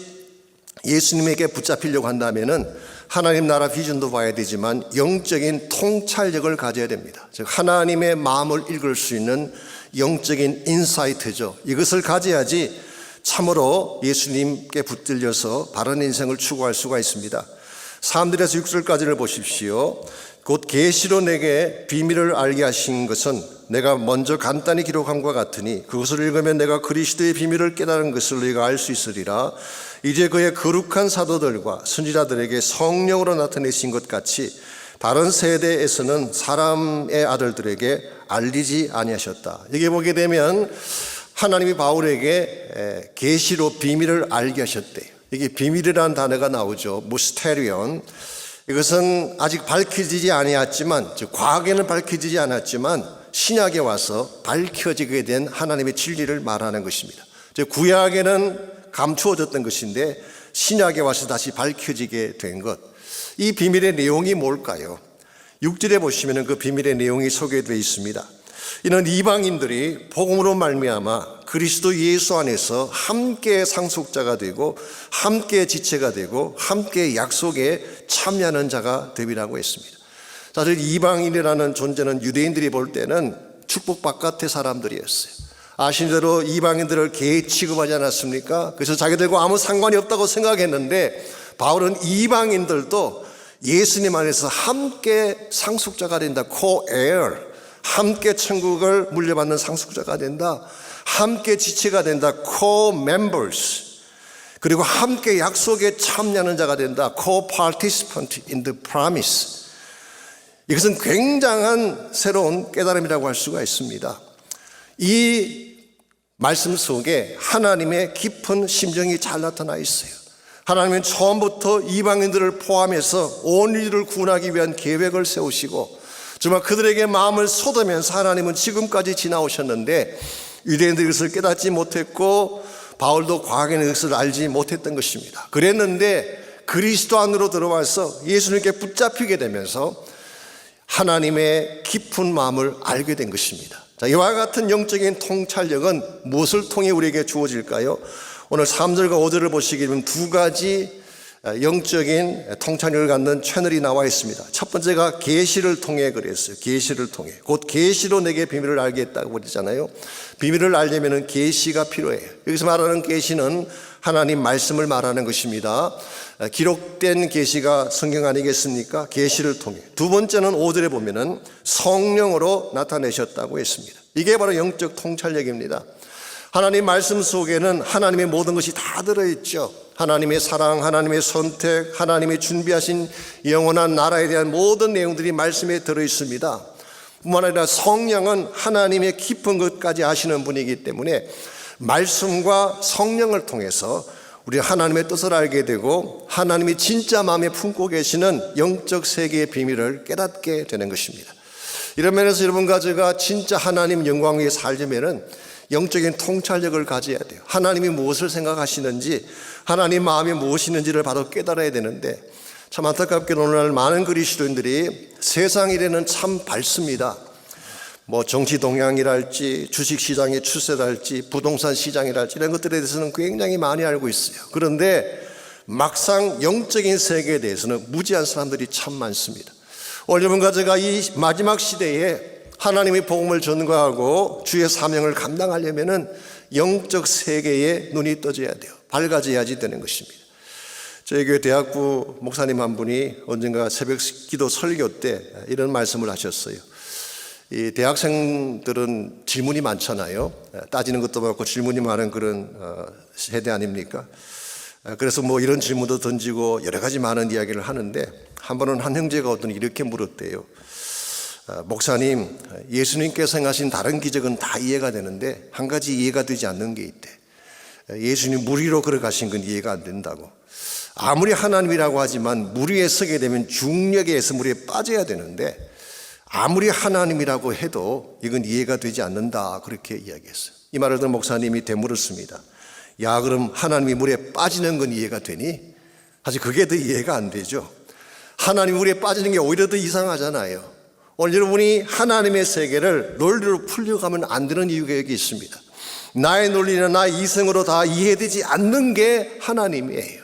[SPEAKER 4] 예수님에게 붙잡히려고 한다면은 하나님 나라 비전도 봐야 되지만 영적인 통찰력을 가져야 됩니다. 즉 하나님의 마음을 읽을 수 있는 영적인 인사이트죠. 이것을 가져야지 참으로 예수님께 붙들려서 바른 인생을 추구할 수가 있습니다. 사람들에서 6절까지를 보십시오. 곧 계시로 내게 비밀을 알게 하신 것은 내가 먼저 간단히 기록함과 같으니 그것을 읽으면 내가 그리스도의 비밀을 깨달은 것을 너희가 알 수 있으리라. 이제 그의 거룩한 사도들과 선지자들에게 성령으로 나타내신 것 같이 다른 세대에서는 사람의 아들들에게 알리지 아니하셨다. 여기 보게 되면 하나님이 바울에게 계시로 비밀을 알게 하셨대요. 이게 비밀이라는 단어가 나오죠. 무스테리온. 이것은 아직 밝혀지지 아니었지만, 즉 과거에는 밝혀지지 않았지만 신약에 와서 밝혀지게 된 하나님의 진리를 말하는 것입니다. 즉 구약에는 감추어졌던 것인데 신약에 와서 다시 밝혀지게 된 것. 이 비밀의 내용이 뭘까요? 6절에 보시면 그 비밀의 내용이 소개되어 있습니다. 이는 이방인들이 복음으로 말미암아 그리스도 예수 안에서 함께 상속자가 되고 함께 지체가 되고 함께 약속에 참여하는 자가 되리라고 했습니다. 사실 이방인이라는 존재는 유대인들이 볼 때는 축복 바깥의 사람들이었어요. 아시는 대로 이방인들을 개 취급하지 않았습니까? 그래서 자기들과 아무 상관이 없다고 생각했는데 바울은 이방인들도 예수님 안에서 함께 상속자가 된다. co-heir, 함께 천국을 물려받는 상속자가 된다. 함께 지체가 된다. co-members, 그리고 함께 약속에 참여하는 자가 된다. co-participant in the promise. 이것은 굉장한 새로운 깨달음이라고 할 수가 있습니다. 이 말씀 속에 하나님의 깊은 심정이 잘 나타나 있어요. 하나님은 처음부터 이방인들을 포함해서 온 인류를 구원하기 위한 계획을 세우시고 정말 그들에게 마음을 쏟으면서 하나님은 지금까지 지나오셨는데 유대인들이 그것을 깨닫지 못했고 바울도 과거에는 그것을 알지 못했던 것입니다. 그랬는데 그리스도 안으로 들어와서 예수님께 붙잡히게 되면서 하나님의 깊은 마음을 알게 된 것입니다. 자, 이와 같은 영적인 통찰력은 무엇을 통해 우리에게 주어질까요? 오늘 3절과 5절을 보시게 되면 두 가지 영적인 통찰력을 갖는 채널이 나와 있습니다. 첫 번째가 계시를 통해 그랬어요. 계시를 통해. 곧 계시로 내게 비밀을 알게 했다고 그러잖아요. 비밀을 알려면 계시가 필요해요. 여기서 말하는 계시는 하나님 말씀을 말하는 것입니다. 기록된 계시가 성경 아니겠습니까? 계시를 통해. 두 번째는 5절에 보면은 성령으로 나타내셨다고 했습니다. 이게 바로 영적 통찰력입니다. 하나님 말씀 속에는 하나님의 모든 것이 다 들어있죠. 하나님의 사랑, 하나님의 선택, 하나님의 준비하신 영원한 나라에 대한 모든 내용들이 말씀에 들어있습니다. 뿐만 아니라 성령은 하나님의 깊은 것까지 아시는 분이기 때문에 말씀과 성령을 통해서 우리 하나님의 뜻을 알게 되고 하나님이 진짜 마음에 품고 계시는 영적 세계의 비밀을 깨닫게 되는 것입니다. 이런 면에서 여러분과 제가 진짜 하나님 영광 위에 살려면은 영적인 통찰력을 가져야 돼요. 하나님이 무엇을 생각하시는지, 하나님 마음이 무엇이는지를 바로 깨달아야 되는데, 참 안타깝게도 오늘날 많은 그리스도인들이 세상 일에는 참 밝습니다. 뭐 정치 동향이랄지, 주식 시장의 추세랄지, 부동산 시장이랄지 이런 것들에 대해서는 굉장히 많이 알고 있어요. 그런데 막상 영적인 세계에 대해서는 무지한 사람들이 참 많습니다. 오늘 여러분과 제가 이 마지막 시대에 하나님의 복음을 전가하고 주의 사명을 감당하려면은 영적 세계에 눈이 떠져야 돼요. 밝아져야지 되는 것입니다. 저희 교회 대학부 목사님 한 분이 언젠가 새벽 기도 설교 때 이런 말씀을 하셨어요. 이 대학생들은 질문이 많잖아요. 따지는 것도 많고 질문이 많은 그런 세대 아닙니까? 그래서 뭐 이런 질문도 던지고 여러 가지 많은 이야기를 하는데 한 번은 한 형제가 어떤 이렇게 물었대요. 목사님, 예수님께서 행하신 다른 기적은 다 이해가 되는데 한 가지 이해가 되지 않는 게 있대. 예수님 물 위로 걸어가신 건 이해가 안 된다고. 아무리 하나님이라고 하지만 물 위에 서게 되면 중력에 의해서 물에 빠져야 되는데 아무리 하나님이라고 해도 이건 이해가 되지 않는다, 그렇게 이야기했어요. 이 말을 듣는 목사님이 되물었습니다. 야, 그럼 하나님이 물에 빠지는 건 이해가 되니? 사실 그게 더 이해가 안 되죠. 하나님이 물에 빠지는 게 오히려 더 이상하잖아요. 오늘 여러분이 하나님의 세계를 논리로 풀려가면 안 되는 이유가 여기 있습니다. 나의 논리나 나의 이성으로 다 이해되지 않는 게 하나님이에요.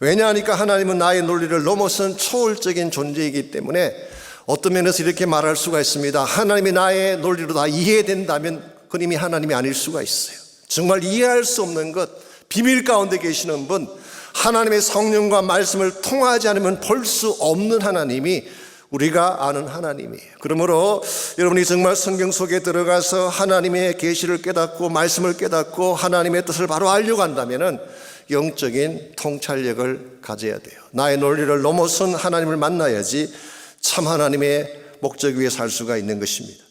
[SPEAKER 4] 왜냐하니까 하나님은 나의 논리를 넘어선 초월적인 존재이기 때문에 어떤 면에서 이렇게 말할 수가 있습니다. 하나님이 나의 논리로 다 이해된다면 그건 이미 하나님이 아닐 수가 있어요. 정말 이해할 수 없는 것, 비밀 가운데 계시는 분, 하나님의 성령과 말씀을 통하지 않으면 볼 수 없는 하나님이 우리가 아는 하나님이에요. 그러므로 여러분이 정말 성경 속에 들어가서 하나님의 계시를 깨닫고 말씀을 깨닫고 하나님의 뜻을 바로 알려고 한다면 영적인 통찰력을 가져야 돼요. 나의 논리를 넘어선 하나님을 만나야지 참 하나님의 목적 위에 살 수가 있는 것입니다.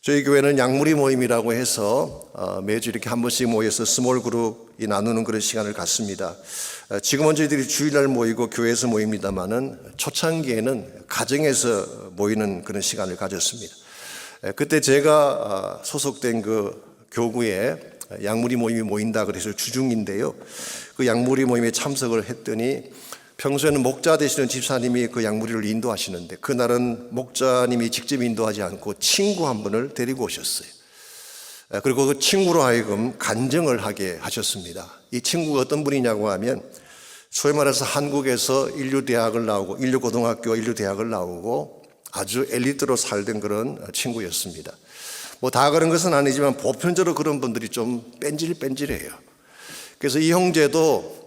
[SPEAKER 4] 저희 교회는 양무리 모임이라고 해서 매주 이렇게 한 번씩 모여서 스몰 그룹이 나누는 그런 시간을 갖습니다. 지금은 저희들이 주일날 모이고 교회에서 모입니다만은 초창기에는 가정에서 모이는 그런 시간을 가졌습니다. 그때 제가 소속된 그 교구에 양무리 모임이 모인다 그래서 주중인데요. 그 양무리 모임에 참석을 했더니 평소에는 목자 되시는 집사님이 그 양무리를 인도하시는데 그날은 목자님이 직접 인도하지 않고 친구 한 분을 데리고 오셨어요. 그리고 그 친구로 하여금 간증을 하게 하셨습니다. 이 친구가 어떤 분이냐고 하면 소위 말해서 한국에서 인류대학을 나오고 인류고등학교 인류대학을 나오고 아주 엘리트로 살던 그런 친구였습니다. 뭐 다 그런 것은 아니지만 보편적으로 그런 분들이 좀 뺀질뺀질해요. 그래서 이 형제도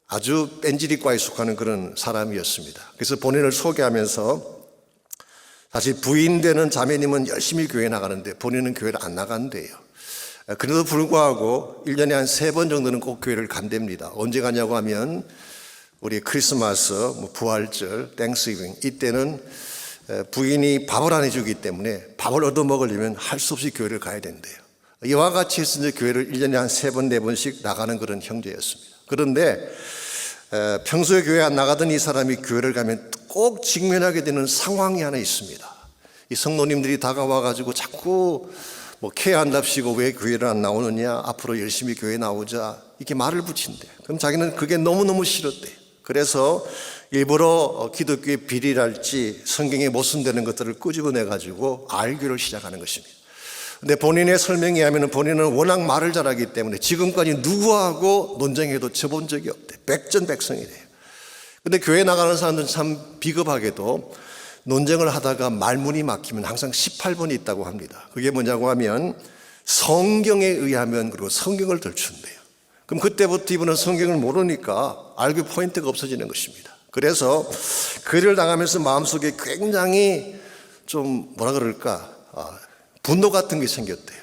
[SPEAKER 4] 아주 뺀질이과에 속하는 그런 사람이었습니다. 그래서 본인을 소개하면서 사실 부인 되는 자매님은 열심히 교회 나가는데 본인은 교회를 안 나간대요. 그래도 불구하고 1년에 한 3번 정도는 꼭 교회를 간답니다. 언제 가냐고 하면 우리 크리스마스, 부활절, 땡스기빙 이때는 부인이 밥을 안 해주기 때문에 밥을 얻어먹으려면 할 수 없이 교회를 가야 된대요. 이와 같이 해서 이제 교회를 1년에 한 3번, 4번씩 나가는 그런 형제였습니다. 그런데 평소에 교회 안 나가던 이 사람이 교회를 가면 꼭 직면하게 되는 상황이 하나 있습니다. 이 성도님들이 다가와가지고 자꾸 뭐 케어한답시고 왜 교회를 안 나오느냐, 앞으로 열심히 교회 나오자 이렇게 말을 붙인대. 그럼 자기는 그게 너무너무 싫었대. 그래서 일부러 기독교의 비리랄지 성경에 못 쓴다는 것들을 끄집어내가지고 알교를 시작하는 것입니다. 근데 본인의 설명에 하면 본인은 워낙 말을 잘하기 때문에 지금까지 누구하고 논쟁해도 져본 적이 없대. 백전백승이래요. 근데 교회 나가는 사람들은 참 비겁하게도 논쟁을 하다가 말문이 막히면 항상 18번이 있다고 합니다. 그게 뭐냐고 하면 성경에 의하면 그리고 성경을 들춘대요. 그럼 그때부터 이분은 성경을 모르니까 알기 포인트가 없어지는 것입니다. 그래서 그를 당하면서 마음속에 굉장히 좀 뭐라 그럴까 분노 같은 게 생겼대요.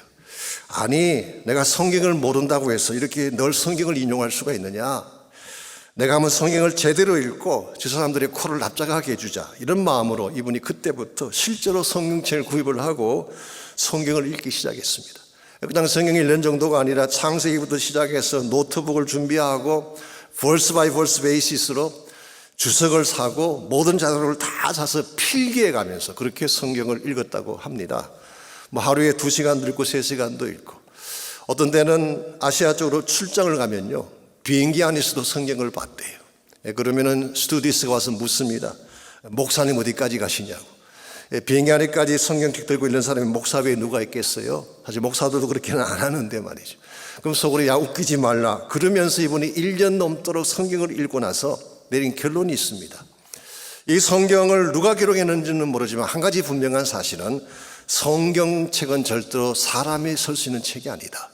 [SPEAKER 4] 아니 내가 성경을 모른다고 해서 이렇게 널 성경을 인용할 수가 있느냐. 내가 한번 성경을 제대로 읽고 저 사람들의 코를 납작하게 해주자 이런 마음으로 이분이 그때부터 실제로 성경책을 구입을 하고 성경을 읽기 시작했습니다. 그냥 성경 1년 정도가 아니라 창세기부터 시작해서 노트북을 준비하고 verse by verse basis로 주석을 사고 모든 자료를 다 사서 필기해 가면서 그렇게 성경을 읽었다고 합니다. 뭐 하루에 2시간도 읽고 3시간도 읽고 어떤 때는 아시아 쪽으로 출장을 가면요 비행기 안에서도 성경을 봤대요. 그러면은 스튜디스가 와서 묻습니다. 목사님 어디까지 가시냐고. 비행기 안에까지 성경책 들고 있는 사람이 목사 외에 누가 있겠어요? 사실 목사들도 그렇게는 안 하는데 말이죠. 그럼 속으로 야 웃기지 말라. 그러면서 이분이 1년 넘도록 성경을 읽고 나서 내린 결론이 있습니다. 이 성경을 누가 기록했는지는 모르지만 한 가지 분명한 사실은 성경책은 절대로 사람이 쓸 수 있는 책이 아니다.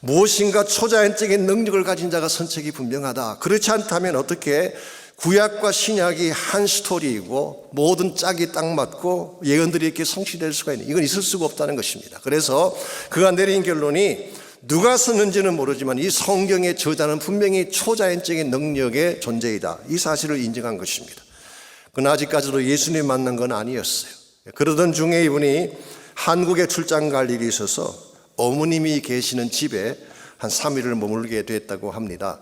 [SPEAKER 4] 무엇인가 초자연적인 능력을 가진 자가 쓴 책이 분명하다. 그렇지 않다면 어떻게 구약과 신약이 한 스토리이고 모든 짝이 딱 맞고 예언들이 이렇게 성취될 수가 있는, 이건 있을 수가 없다는 것입니다. 그래서 그가 내린 결론이 누가 썼는지는 모르지만 이 성경의 저자는 분명히 초자연적인 능력의 존재이다. 이 사실을 인정한 것입니다. 그러나 아직까지도 예수님 만난 건 아니었어요. 그러던 중에 이분이 한국에 출장 갈 일이 있어서 어머님이 계시는 집에 한 3일을 머물게 됐다고 합니다.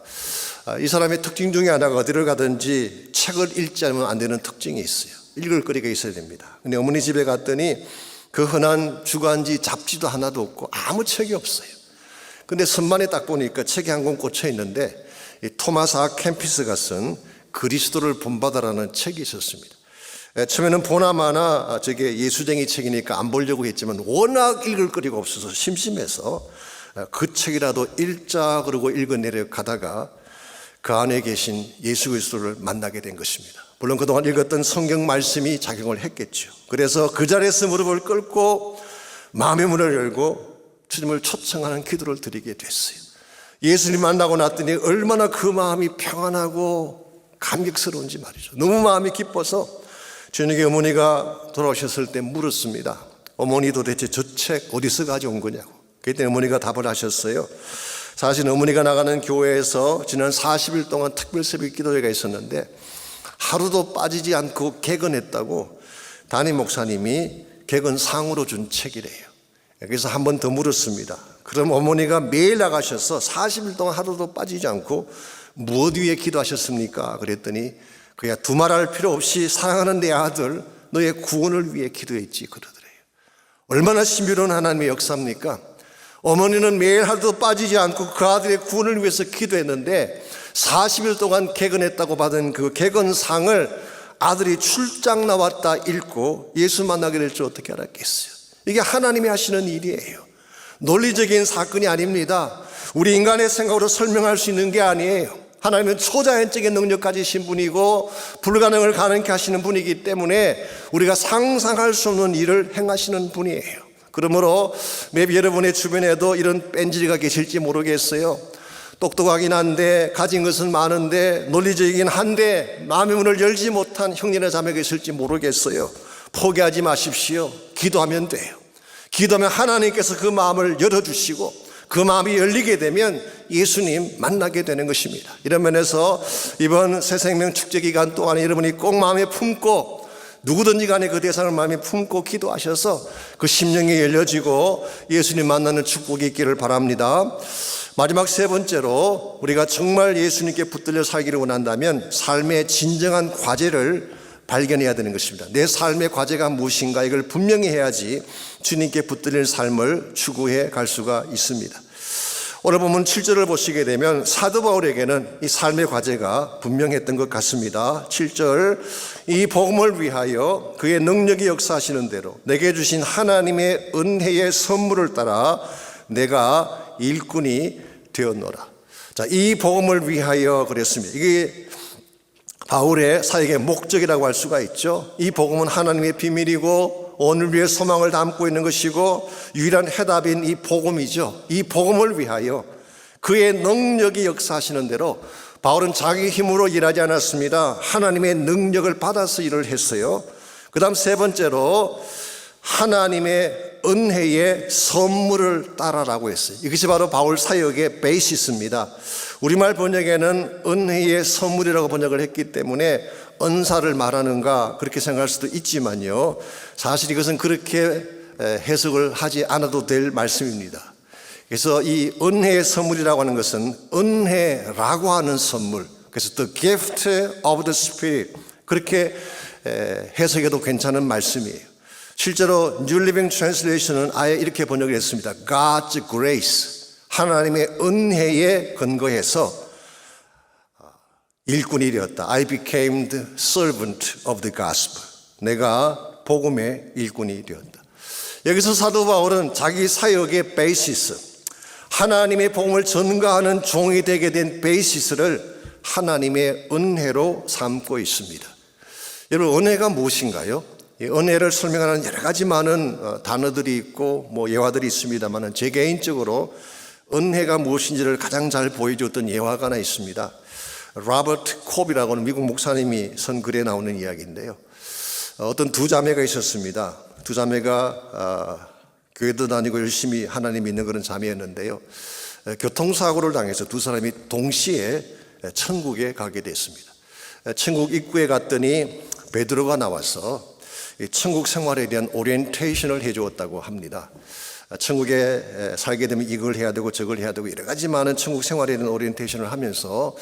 [SPEAKER 4] 이 사람의 특징 중에 하나가 어디를 가든지 책을 읽지 않으면 안 되는 특징이 있어요. 읽을 거리가 있어야 됩니다. 근데 어머니 집에 갔더니 그 흔한 주간지 잡지도 하나도 없고 아무 책이 없어요. 근데 선반에 딱 보니까 책이 한 권 꽂혀 있는데 이 토마스 아 캠피스가 쓴 그리스도를 본받아라는 책이 있었습니다. 처음에는 보나마나 저게 예수쟁이 책이니까 안 보려고 했지만 워낙 읽을 거리가 없어서 심심해서 그 책이라도 읽자 그러고 읽어내려 가다가 그 안에 계신 예수 그리스도를 만나게 된 것입니다. 물론 그동안 읽었던 성경 말씀이 작용을 했겠죠. 그래서 그 자리에서 무릎을 꿇고 마음의 문을 열고 주님을 초청하는 기도를 드리게 됐어요. 예수님 만나고 났더니 얼마나 그 마음이 평안하고 감격스러운지 말이죠. 너무 마음이 기뻐서 저녁에 어머니가 돌아오셨을 때 물었습니다. 어머니 도대체 저 책 어디서 가져온 거냐고. 그때 어머니가 답을 하셨어요. 사실 어머니가 나가는 교회에서 지난 40일 동안 특별 새벽 기도회가 있었는데 하루도 빠지지 않고 개근했다고 담임 목사님이 개근상으로 준 책이래요. 그래서 한 번 더 물었습니다. 그럼 어머니가 매일 나가셔서 40일 동안 하루도 빠지지 않고 무엇 위에 기도하셨습니까? 그랬더니 그야 두말할 필요 없이 사랑하는 내 아들 너의 구원을 위해 기도했지 그러더래요. 얼마나 신비로운 하나님의 역사입니까? 어머니는 매일 하루도 빠지지 않고 그 아들의 구원을 위해서 기도했는데 40일 동안 개근했다고 받은 그 개근상을 아들이 출장 나왔다 읽고 예수 만나게 될 줄 어떻게 알았겠어요? 이게 하나님이 하시는 일이에요. 논리적인 사건이 아닙니다. 우리 인간의 생각으로 설명할 수 있는 게 아니에요. 하나님은 초자연적인 능력 가지신 분이고 불가능을 가능케 하시는 분이기 때문에 우리가 상상할 수 없는 일을 행하시는 분이에요. 그러므로 maybe 여러분의 주변에도 이런 뺀질이가 계실지 모르겠어요. 똑똑하긴 한데 가진 것은 많은데 논리적이긴 한데 마음의 문을 열지 못한 형제나 자매가 있을지 모르겠어요. 포기하지 마십시오. 기도하면 돼요. 기도하면 하나님께서 그 마음을 열어주시고 그 마음이 열리게 되면 예수님 만나게 되는 것입니다. 이런 면에서 이번 새생명 축제 기간 동안에 여러분이 꼭 마음에 품고 누구든지 간에 그 대상을 마음에 품고 기도하셔서 그 심령이 열려지고 예수님 만나는 축복이 있기를 바랍니다. 마지막 세 번째로 우리가 정말 예수님께 붙들려 살기를 원한다면 삶의 진정한 과제를 발견해야 되는 것입니다. 내 삶의 과제가 무엇인가 이걸 분명히 해야지 주님께 붙들릴 삶을 추구해 갈 수가 있습니다. 오늘 보면 7절을 보시게 되면 사도 바울에게는 이 삶의 과제가 분명했던 것 같습니다. 7절, 이 복음을 위하여 그의 능력이 역사하시는 대로 내게 주신 하나님의 은혜의 선물을 따라 내가 일꾼이 되었노라. 자, 이 복음을 위하여 그랬습니다. 이게 바울의 사역의 목적이라고 할 수가 있죠. 이 복음은 하나님의 비밀이고 오늘 위해 소망을 담고 있는 것이고 유일한 해답인 이 복음이죠. 이 복음을 위하여 그의 능력이 역사하시는 대로 바울은 자기 힘으로 일하지 않았습니다. 하나님의 능력을 받아서 일을 했어요. 그 다음 세 번째로 하나님의 은혜의 선물을 따라라고 했어요. 이것이 바로 바울 사역의 베이시스입니다. 우리말 번역에는 은혜의 선물이라고 번역을 했기 때문에 은사를 말하는가 그렇게 생각할 수도 있지만요, 사실 이것은 그렇게 해석을 하지 않아도 될 말씀입니다. 그래서 이 은혜의 선물이라고 하는 것은 은혜라고 하는 선물, 그래서 the gift of the Spirit, 그렇게 해석해도 괜찮은 말씀이에요. 실제로 New Living Translation은 아예 이렇게 번역을 했습니다. God's grace, 하나님의 은혜에 근거해서 일꾼이 되었다. I became the servant of the gospel. 내가 복음의 일꾼이 되었다. 여기서 사도 바울은 자기 사역의 베이시스, 하나님의 복음을 전가하는 종이 되게 된 베이시스를 하나님의 은혜로 삼고 있습니다. 여러분, 은혜가 무엇인가요? 은혜를 설명하는 여러 가지 많은 단어들이 있고 예화들이 있습니다만, 제 개인적으로 은혜가 무엇인지를 가장 잘 보여줬던 예화가 하나 있습니다. 로버트 콥이라고 하는 미국 목사님이 쓴 글에 나오는 이야기인데요, 어떤 두 자매가 있었습니다. 두 자매가 교회도 다니고 열심히 하나님 믿는 그런 자매였는데요, 교통사고를 당해서 두 사람이 동시에 천국에 가게 됐습니다. 천국 입구에 갔더니 베드로가 나와서 천국 생활에 대한 오리엔테이션을 해주었다고 합니다. 천국에 살게 되면 이걸 해야 되고 저걸 해야 되고 여러 가지 많은 천국 생활에 대한 오리엔테이션을 하면서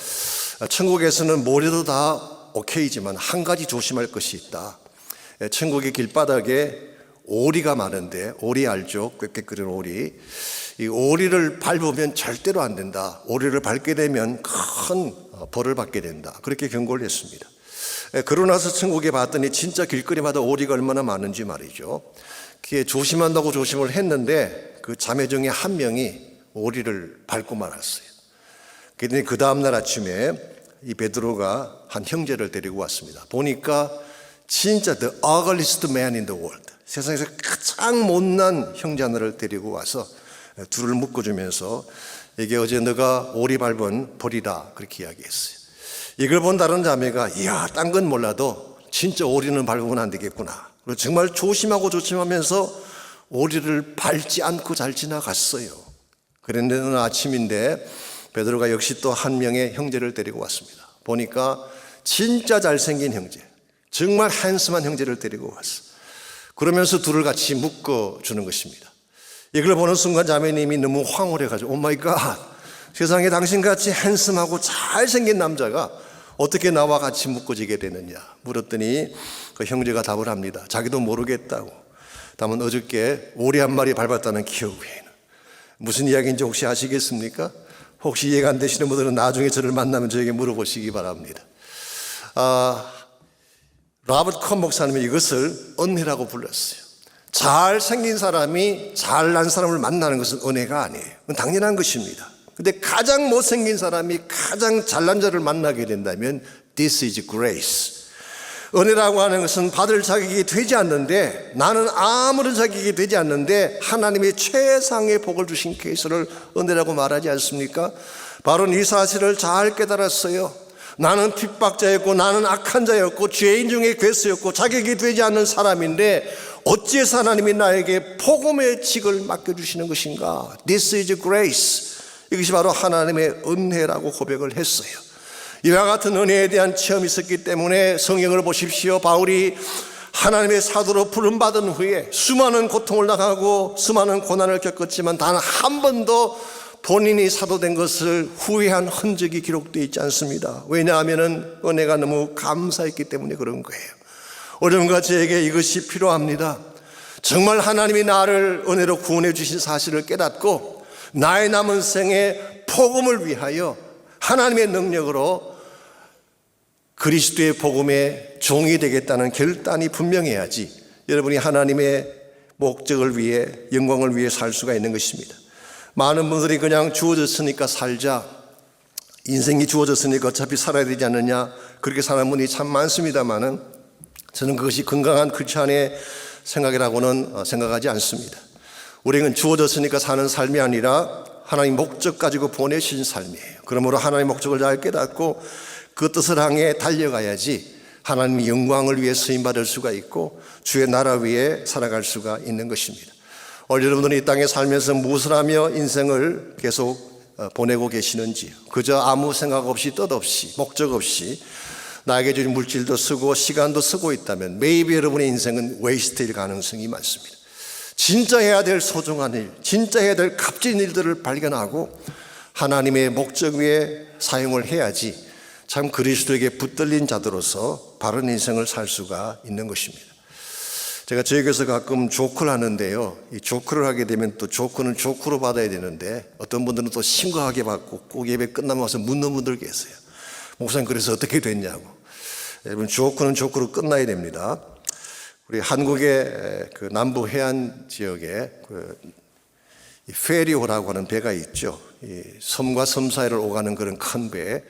[SPEAKER 4] 천국에서는 뭐래도 다 오케이지만 한 가지 조심할 것이 있다. 천국의 길바닥에 오리가 많은데, 오리 알죠? 꾀꾀거리는 오리. 이 오리를 밟으면 절대로 안 된다. 오리를 밟게 되면 큰 벌을 받게 된다. 그렇게 경고를 했습니다. 그러고 나서 천국에 봤더니 진짜 길거리마다 오리가 얼마나 많은지 말이죠. 그게 조심한다고 조심을 했는데 그 자매 중에 한 명이 오리를 밟고 말았어요. 그랬더니 그 다음날 아침에 이 베드로가 한 형제를 데리고 왔습니다. 보니까 진짜 the ugliest man in the world, 세상에서 가장 못난 형제 하나를 데리고 와서 둘을 묶어주면서 이게 어제 너가 오리 밟은 벌이다, 그렇게 이야기했어요. 이걸 본 다른 자매가 이야, 딴 건 몰라도 진짜 오리는 밟으면 안 되겠구나. 그리고 정말 조심하고 조심하면서 오리를 밟지 않고 잘 지나갔어요. 그런데 어느 아침인데 베드로가 역시 또 한 명의 형제를 데리고 왔습니다. 보니까 진짜 잘생긴 형제, 정말 핸섬한 형제를 데리고 왔어. 그러면서 둘을 같이 묶어주는 것입니다. 이걸 보는 순간 자매님이 너무 황홀해가지고, 오 마이 갓, 세상에 당신같이 핸섬하고 잘생긴 남자가 어떻게 나와 같이 묶어지게 되느냐 물었더니 그 형제가 답을 합니다. 자기도 모르겠다고. 다만 어저께 오리 한 마리 밟았다는 기억 외에는. 무슨 이야기인지 혹시 아시겠습니까? 혹시 이해가 안 되시는 분들은 나중에 저를 만나면 저에게 물어보시기 바랍니다. 로버트 컵 목사님이 이것을 은혜라고 불렀어요. 잘생긴 사람이 잘난 사람을 만나는 것은 은혜가 아니에요. 그건 당연한 것입니다. 근데 가장 못생긴 사람이 가장 잘난 자를 만나게 된다면 This is grace. 은혜라고 하는 것은 받을 자격이 되지 않는데, 나는 아무런 자격이 되지 않는데 하나님의 최상의 복을 주신 케이스를 은혜라고 말하지 않습니까? 바로 이 사실을 잘 깨달았어요. 나는 핍박자였고 나는 악한 자였고 죄인 중에 괴수였고 자격이 되지 않는 사람인데 어찌해서 하나님이 나에게 복음의 직을 맡겨주시는 것인가? This is grace. 이것이 바로 하나님의 은혜라고 고백을 했어요. 이와 같은 은혜에 대한 체험이 있었기 때문에 성경을 보십시오. 바울이 하나님의 사도로 부름받은 후에 수많은 고통을 당하고 수많은 고난을 겪었지만 단 한 번도 본인이 사도된 것을 후회한 흔적이 기록되어 있지 않습니다. 왜냐하면 은혜가 너무 감사했기 때문에 그런 거예요. 어려움과 저에게 이것이 필요합니다. 정말 하나님이 나를 은혜로 구원해 주신 사실을 깨닫고 나의 남은 생에 복음을 위하여 하나님의 능력으로 그리스도의 복음의 종이 되겠다는 결단이 분명해야지 여러분이 하나님의 목적을 위해, 영광을 위해 살 수가 있는 것입니다. 많은 분들이 그냥 주어졌으니까 살자, 인생이 주어졌으니까 어차피 살아야 되지 않느냐, 그렇게 사는 분이 참 많습니다만은 저는 그것이 건강한 크리스찬의 생각이라고는 생각하지 않습니다. 우리는 주어졌으니까 사는 삶이 아니라 하나님 목적 가지고 보내신 삶이에요. 그러므로 하나님의 목적을 잘 깨닫고 그 뜻을 향해 달려가야지 하나님의 영광을 위해 쓰임받을 수가 있고 주의 나라 위에 살아갈 수가 있는 것입니다. 오늘 여러분들이 이 땅에 살면서 무엇을 하며 인생을 계속 보내고 계시는지, 그저 아무 생각 없이 뜻 없이 목적 없이 나에게 주신 물질도 쓰고 시간도 쓰고 있다면 maybe 여러분의 인생은 웨이스트일 가능성이 많습니다. 진짜 해야 될 소중한 일, 진짜 해야 될 값진 일들을 발견하고 하나님의 목적 위에 사용을 해야지 참 그리스도에게 붙들린 자들로서 바른 인생을 살 수가 있는 것입니다. 제가 저희 교회에서 가끔 조크를 하는데요, 이 조크를 하게 되면 또 조크는 조크로 받아야 되는데 어떤 분들은 또 심각하게 받고 꼭 예배 끝나면 와서 묻는 분들 계세요. 목사님 그래서 어떻게 됐냐고. 여러분 조크는 조크로 끝나야 됩니다. 우리 한국의 그 남부 해안 지역에 이 페리호라고 하는 배가 있죠. 이 섬과 섬 사이를 오가는 그런 큰 배,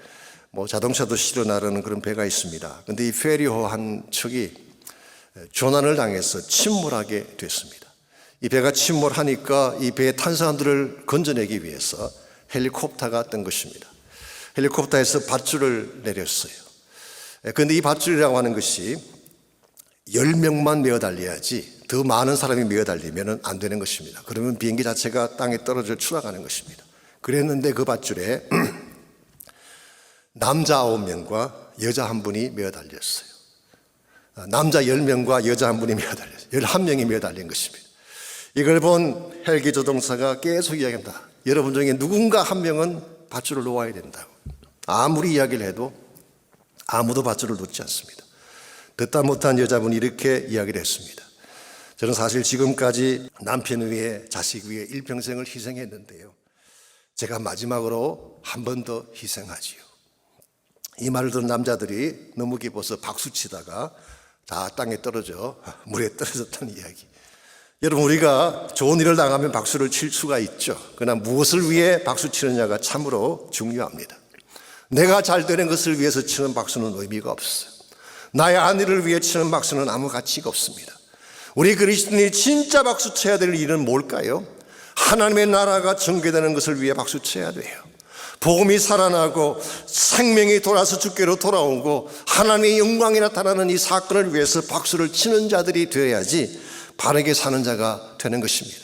[SPEAKER 4] 뭐 자동차도 실어 나르는 그런 배가 있습니다. 근데 이 페리호 한 척이 조난을 당해서 침몰하게 됐습니다. 이 배가 침몰하니까 이 배에 탄 사람들을 건져내기 위해서 헬리콥터가 뜬 것입니다. 헬리콥터에서 밧줄을 내렸어요. 그런데 이 밧줄이라고 하는 것이 10명만 메어 달려야지 더 많은 사람이 메어 달리면 안 되는 것입니다. 그러면 비행기 자체가 땅에 떨어져 추락하는 것입니다. 그랬는데 그 밧줄에 남자 9명과 여자 1분이 메어 달렸어요. 남자 10명과 여자 1분이 메어 달렸어요. 11명이 메어 달린 것입니다. 이걸 본 헬기 조종사가 계속 이야기합니다. 여러분 중에 누군가 한 명은 밧줄을 놓아야 된다고. 아무리 이야기를 해도 아무도 밧줄을 놓지 않습니다. 듣다 못한 여자분이 이렇게 이야기를 했습니다. 저는 사실 지금까지 남편 위에 자식 위에 일평생을 희생했는데요, 제가 마지막으로 한 번 더 희생하지요. 이 말을 들은 남자들이 너무 기뻐서 박수치다가 다 땅에 떨어져 물에 떨어졌다는 이야기. 여러분, 우리가 좋은 일을 당하면 박수를 칠 수가 있죠. 그러나 무엇을 위해 박수치느냐가 참으로 중요합니다. 내가 잘 되는 것을 위해서 치는 박수는 의미가 없어요. 나의 아내를 위해 치는 박수는 아무 가치가 없습니다. 우리 그리스도인이 진짜 박수 쳐야 될 일은 뭘까요? 하나님의 나라가 전개되는 것을 위해 박수 쳐야 돼요. 복음이 살아나고 생명이 돌아서 주께로 돌아오고 하나님의 영광이 나타나는 이 사건을 위해서 박수를 치는 자들이 되어야지 바르게 사는 자가 되는 것입니다.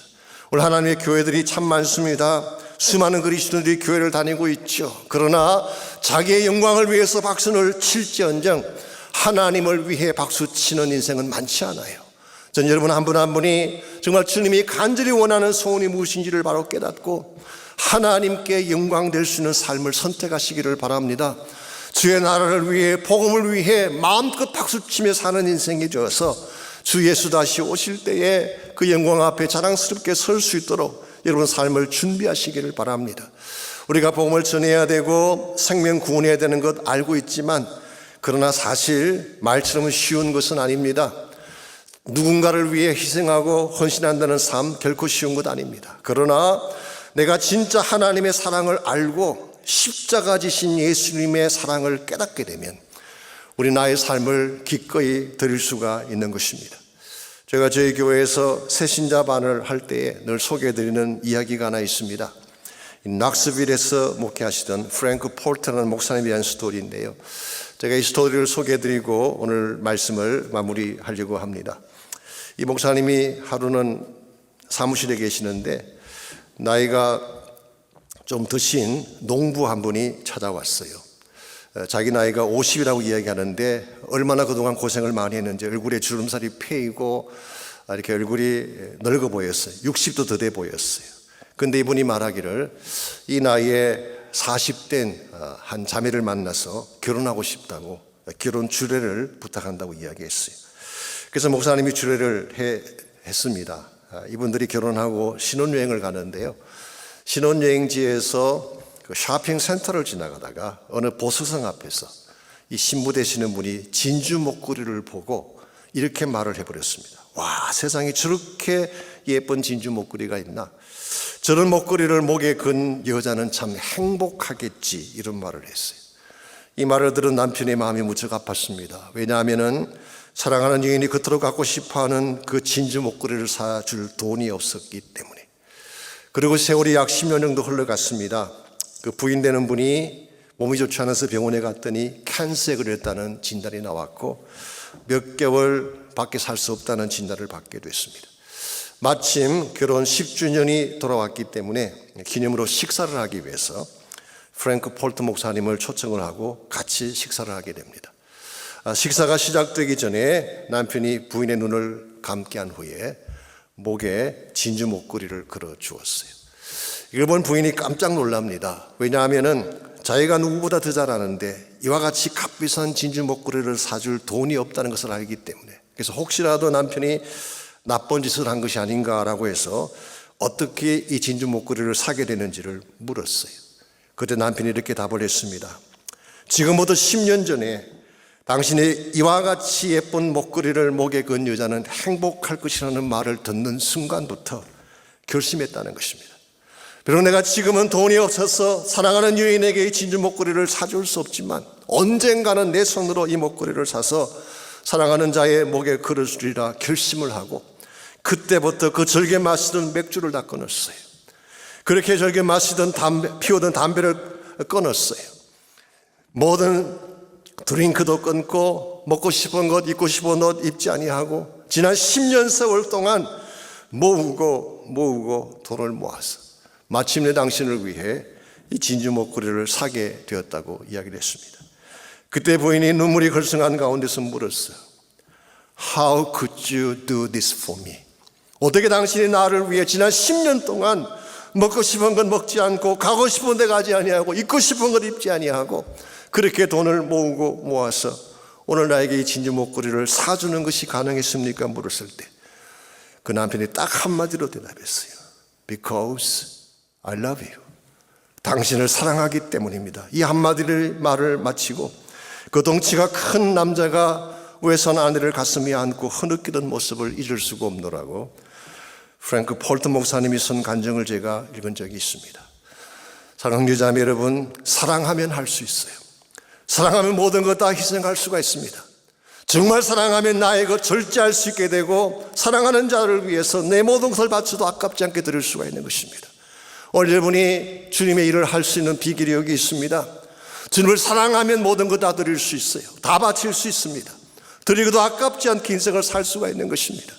[SPEAKER 4] 오늘 하나님의 교회들이 참 많습니다. 수많은 그리스도인들이 교회를 다니고 있죠. 그러나 자기의 영광을 위해서 박수를 칠지언정 하나님을 위해 박수 치는 인생은 많지 않아요. 전 여러분 한 분 한 분이 정말 주님이 간절히 원하는 소원이 무엇인지를 바로 깨닫고 하나님께 영광 될 수 있는 삶을 선택하시기를 바랍니다. 주의 나라를 위해, 복음을 위해 마음껏 박수치며 사는 인생이 되어서 주 예수 다시 오실 때에 그 영광 앞에 자랑스럽게 설 수 있도록 여러분 삶을 준비하시기를 바랍니다. 우리가 복음을 전해야 되고 생명 구원해야 되는 것 알고 있지만, 그러나 사실 말처럼 쉬운 것은 아닙니다. 누군가를 위해 희생하고 헌신한다는 삶 결코 쉬운 것 아닙니다. 그러나 내가 진짜 하나님의 사랑을 알고 십자가 지신 예수님의 사랑을 깨닫게 되면 우리 나의 삶을 기꺼이 드릴 수가 있는 것입니다. 제가 저희 교회에서 새신자반을 할 때에 늘 소개해드리는 이야기가 하나 있습니다. 낙스빌에서 목회하시던 프랭크 폴터라는 목사님에 대한 스토리인데요, 제가 이 스토리를 소개해드리고 오늘 말씀을 마무리하려고 합니다. 이 목사님이 하루는 사무실에 계시는데 나이가 좀 드신 농부 한 분이 찾아왔어요. 자기 나이가 50이라고 이야기하는데 얼마나 그동안 고생을 많이 했는지 얼굴에 주름살이 패이고 이렇게 얼굴이 늙어 보였어요. 60도 더 돼 보였어요. 근데 이분이 말하기를 이 나이에 40된 한 자매를 만나서 결혼하고 싶다고 결혼 주례를 부탁한다고 이야기했어요. 그래서 목사님이 주례를 했습니다. 이분들이 결혼하고 신혼여행을 가는데요, 신혼여행지에서 그 쇼핑센터를 지나가다가 어느 보수성 앞에서 이 신부 되시는 분이 진주 목걸이를 보고 이렇게 말을 해버렸습니다. 와, 세상에 저렇게 예쁜 진주 목걸이가 있나? 저런 목걸이를 목에 건 여자는 참 행복하겠지, 이런 말을 했어요. 이 말을 들은 남편의 마음이 무척 아팠습니다. 왜냐하면 사랑하는 여인이 그토록 갖고 싶어하는 그 진주 목걸이를 사줄 돈이 없었기 때문에. 그리고 세월이 약 10년 정도 흘러갔습니다. 그 부인 되는 분이 몸이 좋지 않아서 병원에 갔더니 캔서에 걸렸다는 진단이 나왔고 몇 개월 밖에 살 수 없다는 진단을 받게 됐습니다. 마침 결혼 10주년이 돌아왔기 때문에 기념으로 식사를 하기 위해서 프랭크 폴트 목사님을 초청을 하고 같이 식사를 하게 됩니다. 식사가 시작되기 전에 남편이 부인의 눈을 감게 한 후에 목에 진주 목걸이를 걸어 주었어요. 이걸 본 부인이 깜짝 놀랍니다. 왜냐하면 자기가 누구보다 더 잘 아는데 이와 같이 값비싼 진주 목걸이를 사줄 돈이 없다는 것을 알기 때문에, 그래서 혹시라도 남편이 나쁜 짓을 한 것이 아닌가라고 해서 어떻게 이 진주 목걸이를 사게 되는지를 물었어요. 그때 남편이 이렇게 답을 했습니다. 지금부터 10년 전에 당신이 이와 같이 예쁜 목걸이를 목에 건 여자는 행복할 것이라는 말을 듣는 순간부터 결심했다는 것입니다. 비록 내가 지금은 돈이 없어서 사랑하는 여인에게 이 진주 목걸이를 사줄 수 없지만 언젠가는 내 손으로 이 목걸이를 사서 사랑하는 자의 목에 걸어주리라 결심을 하고 그때부터 그 즐겨 마시던 맥주를 다 끊었어요. 그렇게 즐겨 마시던 피우던 담배를 끊었어요. 모든 드링크도 끊고 먹고 싶은 것, 입고 싶은 옷 입지 아니하고 지난 10년 세월 동안 모으고 돈을 모아서 마침내 당신을 위해 이 진주 목걸이를 사게 되었다고 이야기를 했습니다. 그때 부인이 눈물이 글썽한 가운데서 물었어요. How could you do this for me? 어떻게 당신이 나를 위해 지난 10년 동안 먹고 싶은 건 먹지 않고 가고 싶은 데 가지 아니하고 입고 싶은 걸 입지 아니하고 그렇게 돈을 모으고 모아서 오늘 나에게 이 진주 목걸이를 사주는 것이 가능했습니까? 물었을 때 그 남편이 딱 한마디로 대답했어요. Because I love you. 당신을 사랑하기 때문입니다. 이 한마디를 말을 마치고 그 덩치가 큰 남자가 외선 아내를 가슴에 안고 흐느끼던 모습을 잊을 수가 없노라고 프랭크 폴트 목사님이 쓴 간증을 제가 읽은 적이 있습니다. 사랑하는 자매 여러분, 사랑하면 할 수 있어요. 사랑하면 모든 것 다 희생할 수가 있습니다. 정말 사랑하면 나의 것 절제할 수 있게 되고 사랑하는 자를 위해서 내 모든 것을 바쳐도 아깝지 않게 드릴 수가 있는 것입니다. 오늘 여러분이 주님의 일을 할 수 있는 비결이 여기 있습니다. 주님을 사랑하면 모든 것 다 드릴 수 있어요. 다 바칠 수 있습니다. 드리고도 아깝지 않게 인생을 살 수가 있는 것입니다.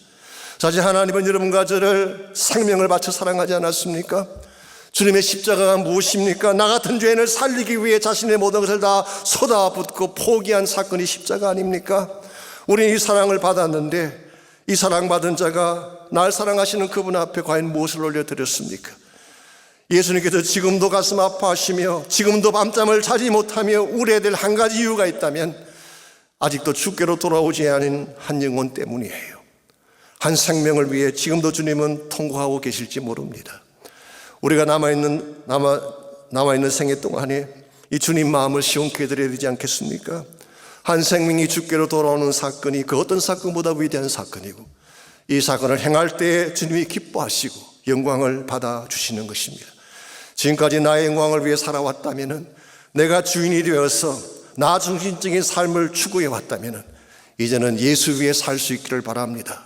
[SPEAKER 4] 사실 하나님은 여러분과 저를 생명을 바쳐 사랑하지 않았습니까? 주님의 십자가가 무엇입니까? 나 같은 죄인을 살리기 위해 자신의 모든 것을 다 쏟아붓고 포기한 사건이 십자가 아닙니까? 우리는 이 사랑을 받았는데 이 사랑받은 자가 날 사랑하시는 그분 앞에 과연 무엇을 올려드렸습니까? 예수님께서 지금도 가슴 아파하시며 지금도 밤잠을 자지 못하며 울어야 될 한 가지 이유가 있다면 아직도 주께로 돌아오지 않은 한 영혼 때문이에요. 한 생명을 위해 지금도 주님은 통곡하고 계실지 모릅니다. 우리가 남아있는 생애 동안에 이 주님 마음을 시원케 해드려야 되지 않겠습니까? 한 생명이 주께로 돌아오는 사건이 그 어떤 사건보다 위대한 사건이고 이 사건을 행할 때 주님이 기뻐하시고 영광을 받아주시는 것입니다. 지금까지 나의 영광을 위해 살아왔다면, 내가 주인이 되어서 나 중심적인 삶을 추구해 왔다면 이제는 예수 위에 살 수 있기를 바랍니다.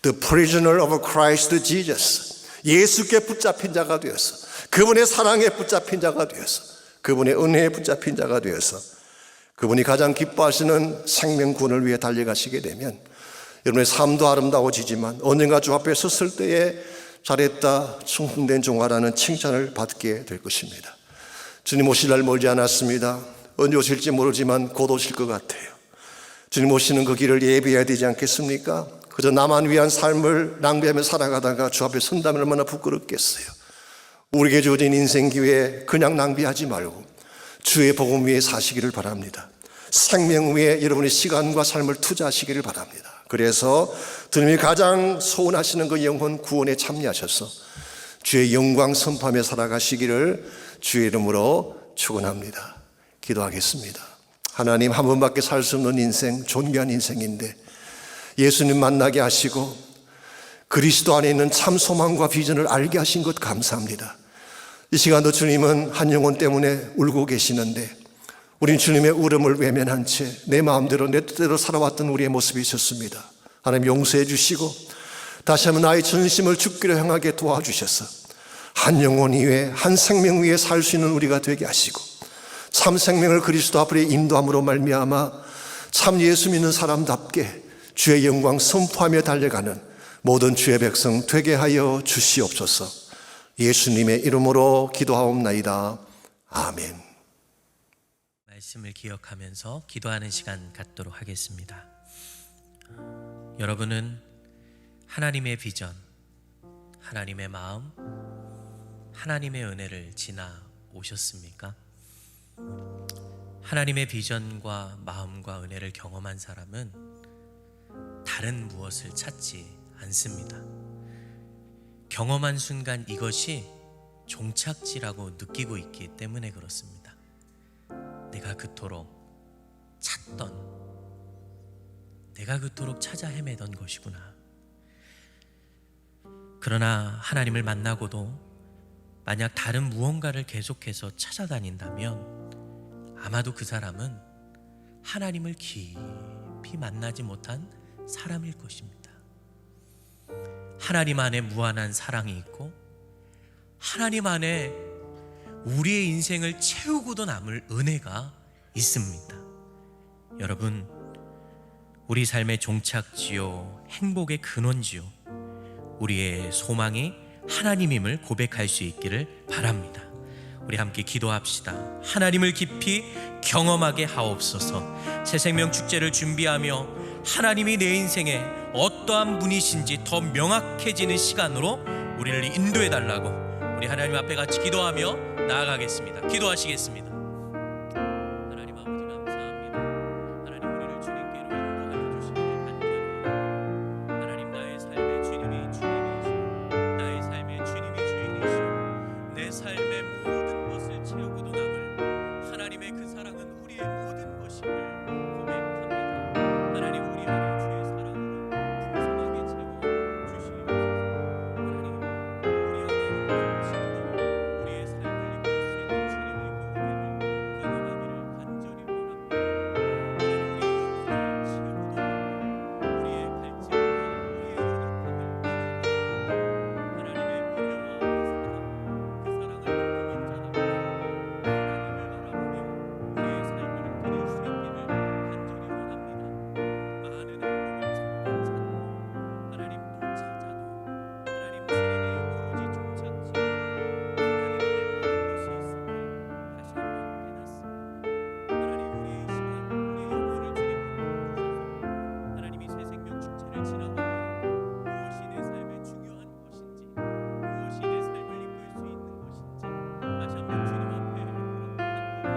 [SPEAKER 4] The prisoner of Christ Jesus. 예수께 붙잡힌 자가 되어서 그분의 사랑에 붙잡힌 자가 되어서 그분의 은혜에 붙잡힌 자가 되어서 그분이 가장 기뻐하시는 생명구원을 위해 달려가시게 되면 여러분의 삶도 아름다워지지만 언젠가 주 앞에 섰을 때에 잘했다, 충성된 종아라는 칭찬을 받게 될 것입니다. 주님 오실 날 멀지 않았습니다. 언제 오실지 모르지만 곧 오실 것 같아요. 주님 오시는 그 길을 예비해야 되지 않겠습니까? 그저 나만 위한 삶을 낭비하며 살아가다가 주 앞에 선다면 얼마나 부끄럽겠어요. 우리에게 주어진 인생 기회에 그냥 낭비하지 말고 주의 복음 위에 사시기를 바랍니다. 생명 위에 여러분의 시간과 삶을 투자하시기를 바랍니다. 그래서 주님이 가장 소원하시는 그 영혼 구원에 참여하셔서 주의 영광 선포하며 살아가시기를 주의 이름으로 축원합니다. 기도하겠습니다. 하나님, 한 번밖에 살 수 없는 인생, 존귀한 인생인데 예수님 만나게 하시고 그리스도 안에 있는 참 소망과 비전을 알게 하신 것 감사합니다. 이 시간도 주님은 한 영혼 때문에 울고 계시는데 우린 주님의 울음을 외면한 채 내 마음대로 내 뜻대로 살아왔던 우리의 모습이 있었습니다. 하나님 용서해 주시고 다시 한번 나의 전심을 주께로 향하게 도와주셔서 한 영혼 위에, 한 생명 위에 살 수 있는 우리가 되게 하시고 참 생명을 그리스도 앞으로 인도함으로 말미암아 참 예수 믿는 사람답게 주의 영광 선포하며 달려가는 모든 주의 백성 되게 하여 주시옵소서. 예수님의 이름으로 기도하옵나이다. 아멘.
[SPEAKER 5] 말씀을 기억하면서 기도하는 시간 갖도록 하겠습니다. 여러분은 하나님의 비전, 하나님의 마음, 하나님의 은혜를 지나 오셨습니까? 하나님의 비전과 마음과 은혜를 경험한 사람은 다른 무엇을 찾지 않습니다. 경험한 순간 이것이 종착지라고 느끼고 있기 때문에 그렇습니다. 내가 그토록 찾던, 내가 그토록 찾아 헤매던 것이구나. 그러나 하나님을 만나고도 만약 다른 무언가를 계속해서 찾아다닌다면 아마도 그 사람은 하나님을 깊이 만나지 못한 사람일 것입니다. 하나님 안에 무한한 사랑이 있고 하나님 안에 우리의 인생을 채우고도 남을 은혜가 있습니다. 여러분, 우리 삶의 종착지요, 행복의 근원지요, 우리의 소망이 하나님임을 고백할 수 있기를 바랍니다. 우리 함께 기도합시다. 하나님을 깊이 경험하게 하옵소서. 새 생명 축제를 준비하며 하나님이 내 인생에 어떠한 분이신지 더 명확해지는 시간으로 우리를 인도해 달라고 우리 하나님 앞에 같이 기도하며 나아가겠습니다. 기도하시겠습니다. 하나님 아버지 감사합니다. 하나님 우리를 주님께로 인도하여 주시기를 간절히 원합니다. 하나님 나의 삶의 주님이 주님이시오. 나의 삶의 주님이 주인이시오. 내 삶의 모든 것을 채우고도 남을 하나님의 그 사랑은 우리의 모든 것임을 고백합니다. 하나님 우리 안에 주의 사랑으로 풍성하게 채워 주시옵소서. 하나님 우리 안에 넘치도록 우리의 삶을 이끌 수 있는 주님의 그 은혜를 경험하기를 간절히 원합니다. 하나님 우리의 영혼을 채우고도 우리의 갈증과 우리의 연약함을 채우고도 하나님의 은혜와 그 사랑을 경험한 자답게 하나님을 바라보며 우리의 삶을 드릴 수 있기를 간절히 원합니다. 많은 행복을 찾고 하나님 또 찾아도 하나님 주님이 오로지 종착지 하나님 안에 모든 것이 있음을 다시 한번 깨닫습니다. 하나님 우리의 이 시간 우리의 영혼을 주님 붙들어주셔서 하나님이 새 생명 축제를 지나가며 무엇이 내 삶에 중요한 것인지 무엇이 내 삶을 이끌 수 있는 것인지 다시 한번 주님 앞에 한 걸음 한 걸음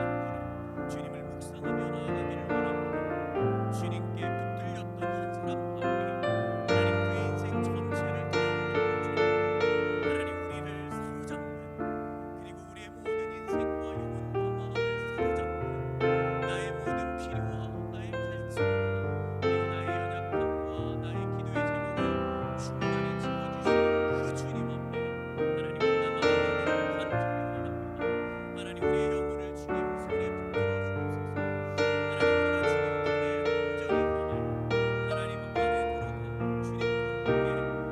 [SPEAKER 5] 주님을 묵상하며 나아가기를 원합니다. 주님께 붙들렸던 한 사람과 우리 하나님 그의 인생 전체를 들어보는 것처럼 하나님 우리를 사로잡는 그리고 우리의 모든 인생과 영혼과 마음을 사로잡는 나의 모든 필요와 나의 갈증과 그리고 나의 연약함과 나의 기도의 제목을 충만히 채워주시는 그 주님 앞에 하나님 우리가 나아가기를 간절히 원합니다. 하나님 우리의 영혼을 주님 손에 붙들어 주옵소서. 하나님 우리가 주님 품에 온전히 거하여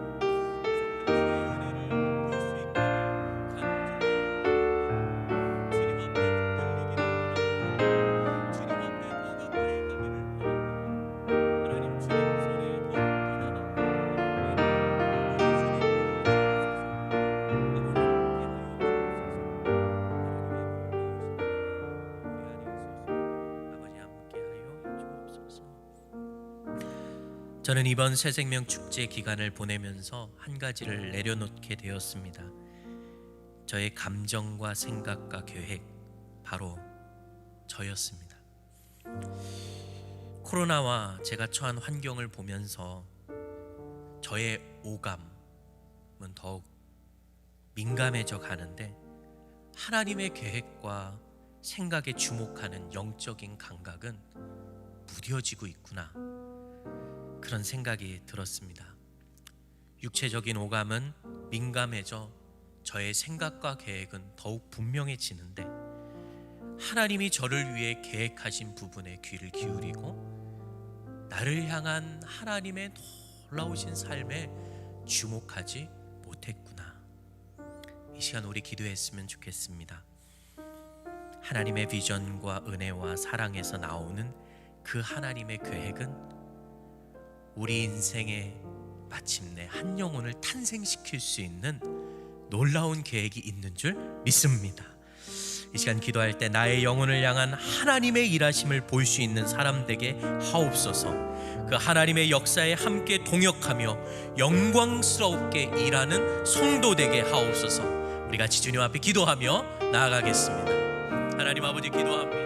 [SPEAKER 5] 하나님 안에 들어가 주님과 함께 풍성한 주의 은혜를 볼 수 있기를 간절히 원합니다. 주님 앞에 붙들리기를 원합니다. 주님 앞에 더 가까이 가기를 원합니다. 하나님 주님 손에 더욱 떠나가 우리 주님 저는 이번 새생명 축제 기간을 보내면서 한 가지를 내려놓게 되었습니다. 저의 감정과 생각과 계획, 바로 저였습니다. 코로나와 제가 처한 환경을 보면서 저의 오감은 더욱 민감해져 가는데 하나님의 계획과 생각에 주목하는 영적인 감각은 무뎌지고 있구나, 그런 생각이 들었습니다. 육체적인 오감은 민감해져 저의 생각과 계획은 더욱 분명해지는데 하나님이 저를 위해 계획하신 부분에 귀를 기울이고 나를 향한 하나님의 놀라우신 삶에 주목하지 못했구나. 이 시간 우리 기도했으면 좋겠습니다. 하나님의 비전과 은혜와 사랑에서 나오는 그 하나님의 계획은 우리 인생에 마침내 한 영혼을 탄생시킬 수 있는 놀라운 계획이 있는 줄 믿습니다. 이 시간 기도할 때 나의 영혼을 향한 하나님의 일하심을 볼 수 있는 사람 되게 하옵소서. 그 하나님의 역사에 함께 동역하며 영광스럽게 일하는 성도 되게 하옵소서. 우리 같이 주님 앞에 기도하며 나아가겠습니다. 하나님 아버지 기도합니다.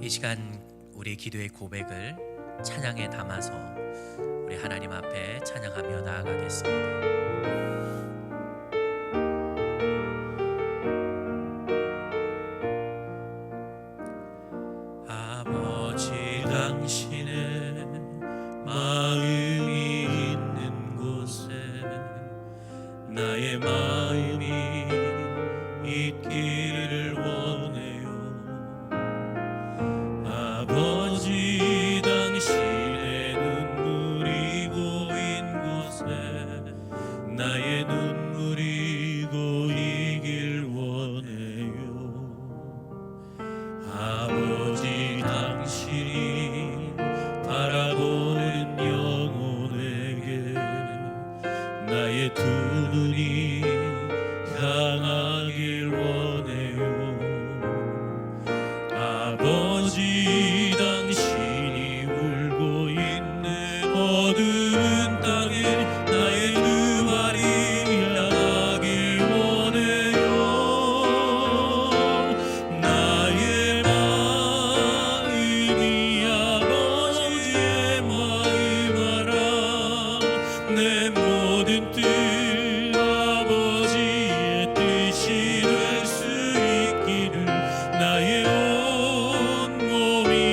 [SPEAKER 5] 이 시간 우리 기도의 고백을 찬양에 담아서 우리 하나님 앞에 찬양하며 나아가겠습니다. 아버지 당신의 마음이 있는 곳에 나의 마음이 있기를 원해요. 아버지 당신의 눈물이 고인 곳에 나의 눈물이 고이길 원해요. 아버지 당신이 바라보는 영혼에게 나의 두 눈이 향하길 원해요. 아버지 당신이 울고 있는 어두운 땅에 나의 두 발이 향하길 원해요. 나의 마음이 아버지의 마음 알아. 내 모든 뜻 아버지의 뜻이 될 수 있기를 나의 온 몸이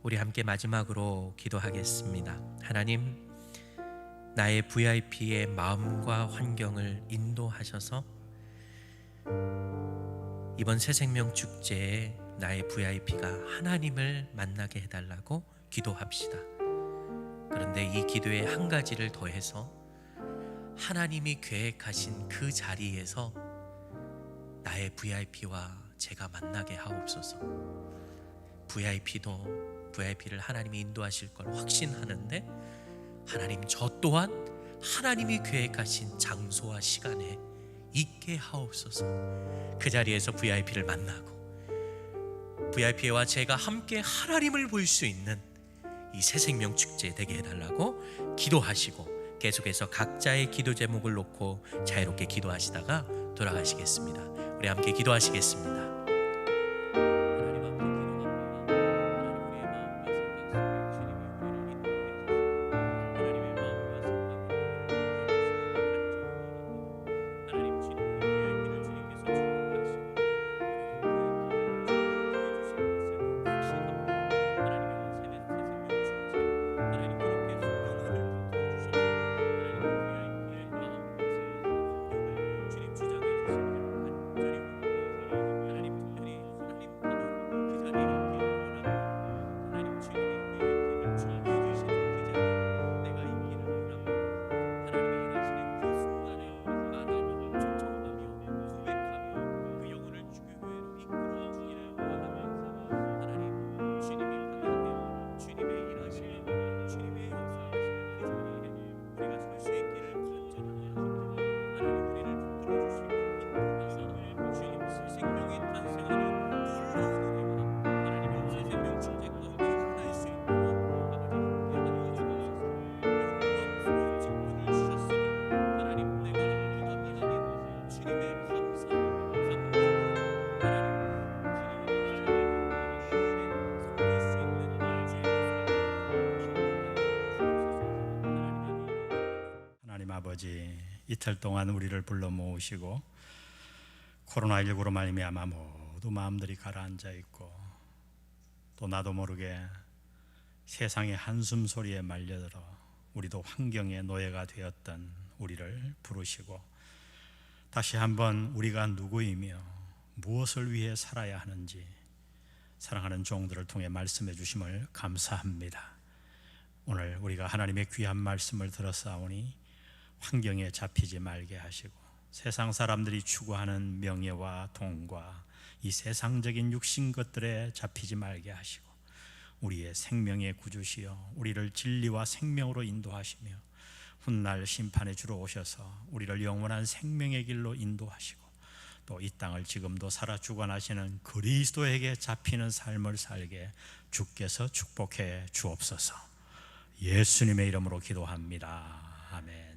[SPEAKER 5] 우리 함께 마지막으로 기도하겠습니다. 하나님, 나의 VIP의 마음과 환경을 인도하셔서 이번 새생명 축제에 나의 VIP가 하나님을 만나게 해달라고 기도합시다. 그런데 이 기도에 한 가지를 더해서 하나님이 계획하신 그 자리에서 나의 VIP와 제가 만나게 하옵소서. VIP를 하나님이 인도하실 걸 확신하는데 하나님, 저 또한 하나님이 계획하신 장소와 시간에 있게 하옵소서. 그 자리에서 VIP를 만나고 VIP와 제가 함께 하나님을 볼 수 있는 이 새생명 축제 되게 해달라고 기도하시고 계속해서 각자의 기도 제목을 놓고 자유롭게 기도하시다가 돌아가시겠습니다. 우리 함께 기도하시겠습니다.
[SPEAKER 3] 아버지, 이틀 동안 우리를 불러 모으시고 코로나19로 말미암아 모두 마음들이 가라앉아 있고 또 나도 모르게 세상의 한숨 소리에 말려들어 우리도 환경의 노예가 되었던 우리를 부르시고 다시 한번 우리가 누구이며 무엇을 위해 살아야 하는지 사랑하는 종들을 통해 말씀해 주심을 감사합니다. 오늘 우리가 하나님의 귀한 말씀을 들었사오니 환경에 잡히지 말게 하시고 세상 사람들이 추구하는 명예와 돈과 이 세상적인 육신 것들에 잡히지 말게 하시고 우리의 생명의 구주시여 우리를 진리와 생명으로 인도하시며 훗날 심판의 주로 오셔서 우리를 영원한 생명의 길로 인도하시고 또 이 땅을 지금도 살아 주관하시는 그리스도에게 잡히는 삶을 살게 주께서 축복해 주옵소서. 예수님의 이름으로 기도합니다. 아멘.